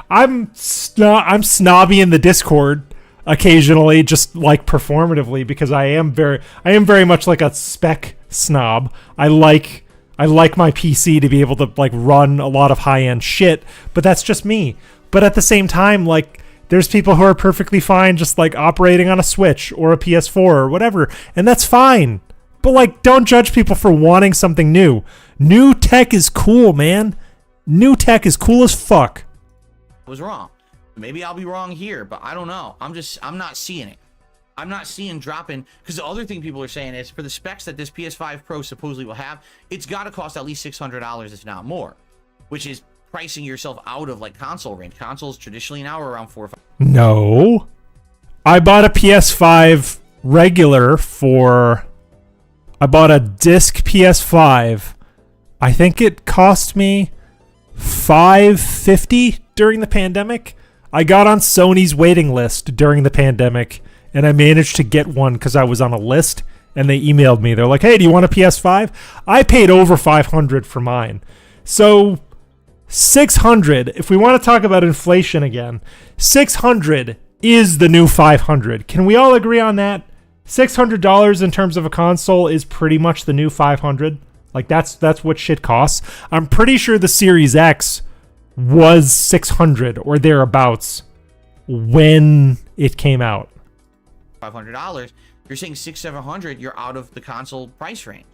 I'm snobby in the Discord occasionally, just like performatively, because I am very much like a spec snob. I like my PC to be able to like run a lot of high-end shit, but that's just me. But at the same time, like, there's people who are perfectly fine just like operating on a Switch or a PS4 or whatever, and that's fine. But like, don't judge people for wanting something new. New tech is cool, man. New tech is cool as fuck. was wrong. Maybe I'll be wrong here, but I don't know. I'm not seeing it. I'm not seeing dropping, because the other thing people are saying is for the specs that this PS5 Pro supposedly will have, it's got to cost at least $600, if not more, which is pricing yourself out of like console range. Consoles traditionally now are around $4 or $5. No. I bought a PS5 regular for... I bought a disc PS5. I think it cost me $550 during the pandemic. I got on Sony's waiting list during the pandemic, and I managed to get one because I was on a list, and they emailed me. They're like, hey, do you want a PS5? I paid over $500 for mine. So $600, if we want to talk about inflation again, $600 is the new $500. Can we all agree on that? $600 in terms of a console is pretty much the new $500. Like, that's what shit costs. I'm pretty sure the Series X was $600 or thereabouts when it came out. $500. You're saying $600-700. You're out of the console price range.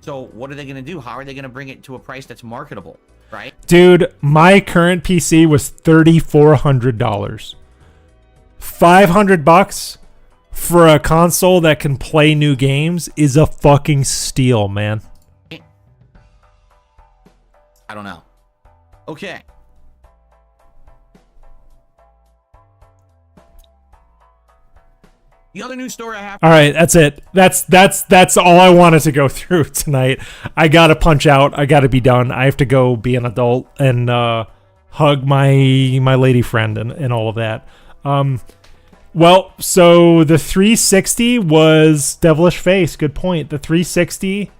So what are they going to do? How are they going to bring it to a price that's marketable, right? Dude, my current PC was $3,400. $500 for a console that can play new games is a fucking steal, man. I don't know. Okay. The other news story I have. All right, that's it. That's all I wanted to go through tonight. I gotta punch out. I gotta be done. I have to go be an adult and hug my lady friend and all of that. Well, so the 360 was devilish face. Good point. The 360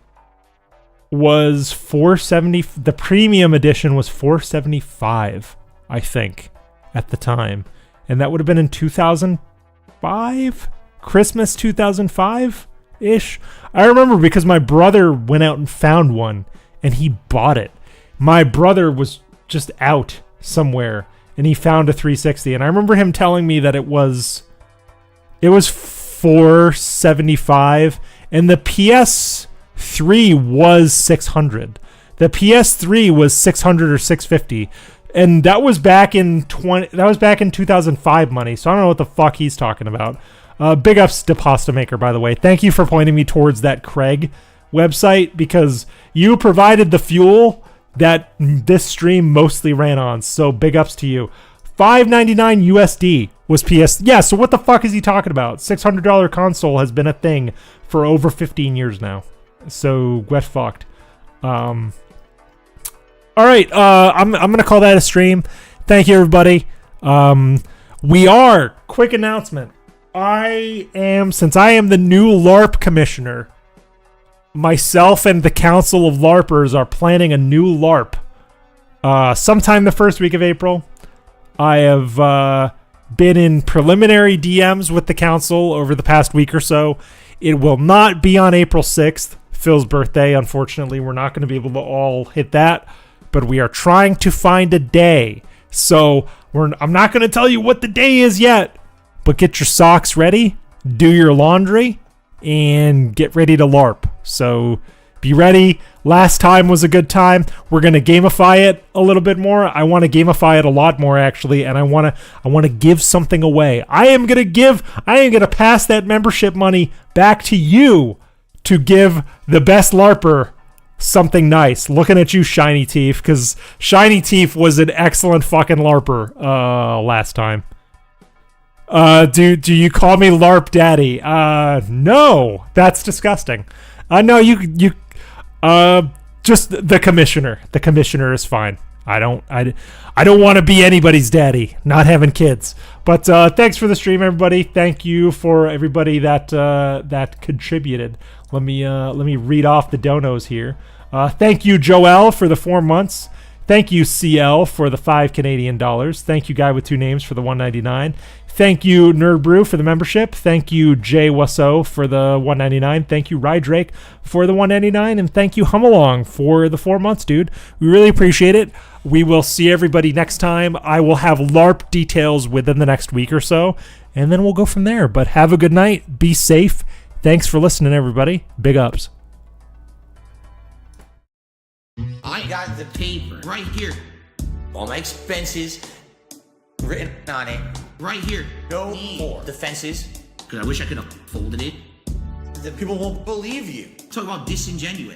was $470. The premium edition was $475, I think, at the time, and that would have been in 2005. Christmas 2005 ish. I remember because my brother went out and found one and he bought it. My brother was just out somewhere and he found a 360, and I remember him telling me that it was $475, and the PS3 was $600. The PS3 was $600 or $650. And that was back in 2005 money. So I don't know what the fuck he's talking about. Big ups to Pasta Maker, by the way. Thank you for pointing me towards that Craig website, because you provided the fuel that this stream mostly ran on. So big ups to you. $599 USD was PS. Yeah, so what the fuck is he talking about? $600 console has been a thing for over 15 years now. So get fucked. All right, I'm gonna call that a stream. Thank you, everybody. Quick announcement. Since I am the new LARP commissioner, myself and the Council of LARPers are planning a new LARP. Sometime the first week of April. I have been in preliminary DMs with the council over the past week or so. It will not be on April 6th, Phil's birthday. Unfortunately, we're not going to be able to all hit that. But we are trying to find a day So I'm not going to tell you what the day is yet, but get your socks ready, do your laundry, and get ready to LARP. So be ready. Last time was a good time. We're going to gamify it a little bit more. I want to gamify it a lot more, actually, and I want to give something away. I am going to pass that membership money back to you to give the best LARPer something nice. Looking at you, Shiny Teeth, because Shiny Teeth was an excellent fucking LARPer last time. Do you call me LARP Daddy? No, that's disgusting. No, you just the commissioner. The commissioner is fine. I don't want to be anybody's daddy, not having kids. But thanks for the stream, everybody. Thank you for everybody that contributed. Let me read off the donos here. Thank you, Joel, for the 4 months. Thank you, CL, for the $5 Canadian. Thank you, Guy with Two Names, for the $1.99. Thank you, Nerd Brew, for the membership. Thank you, Jay Wasso, for the $1.99. Thank you, Rydrake, for the $1.99. And thank you, Humalong, for the 4 months, dude. We really appreciate it. We will see everybody next time. I will have LARP details within the next week or so, and then we'll go from there. But have a good night. Be safe. Thanks for listening, everybody. Big ups. I got the paper right here. All my expenses written on it right here. No more defenses, because I wish I could have folded it. The people won't believe you. Talk about disingenuous.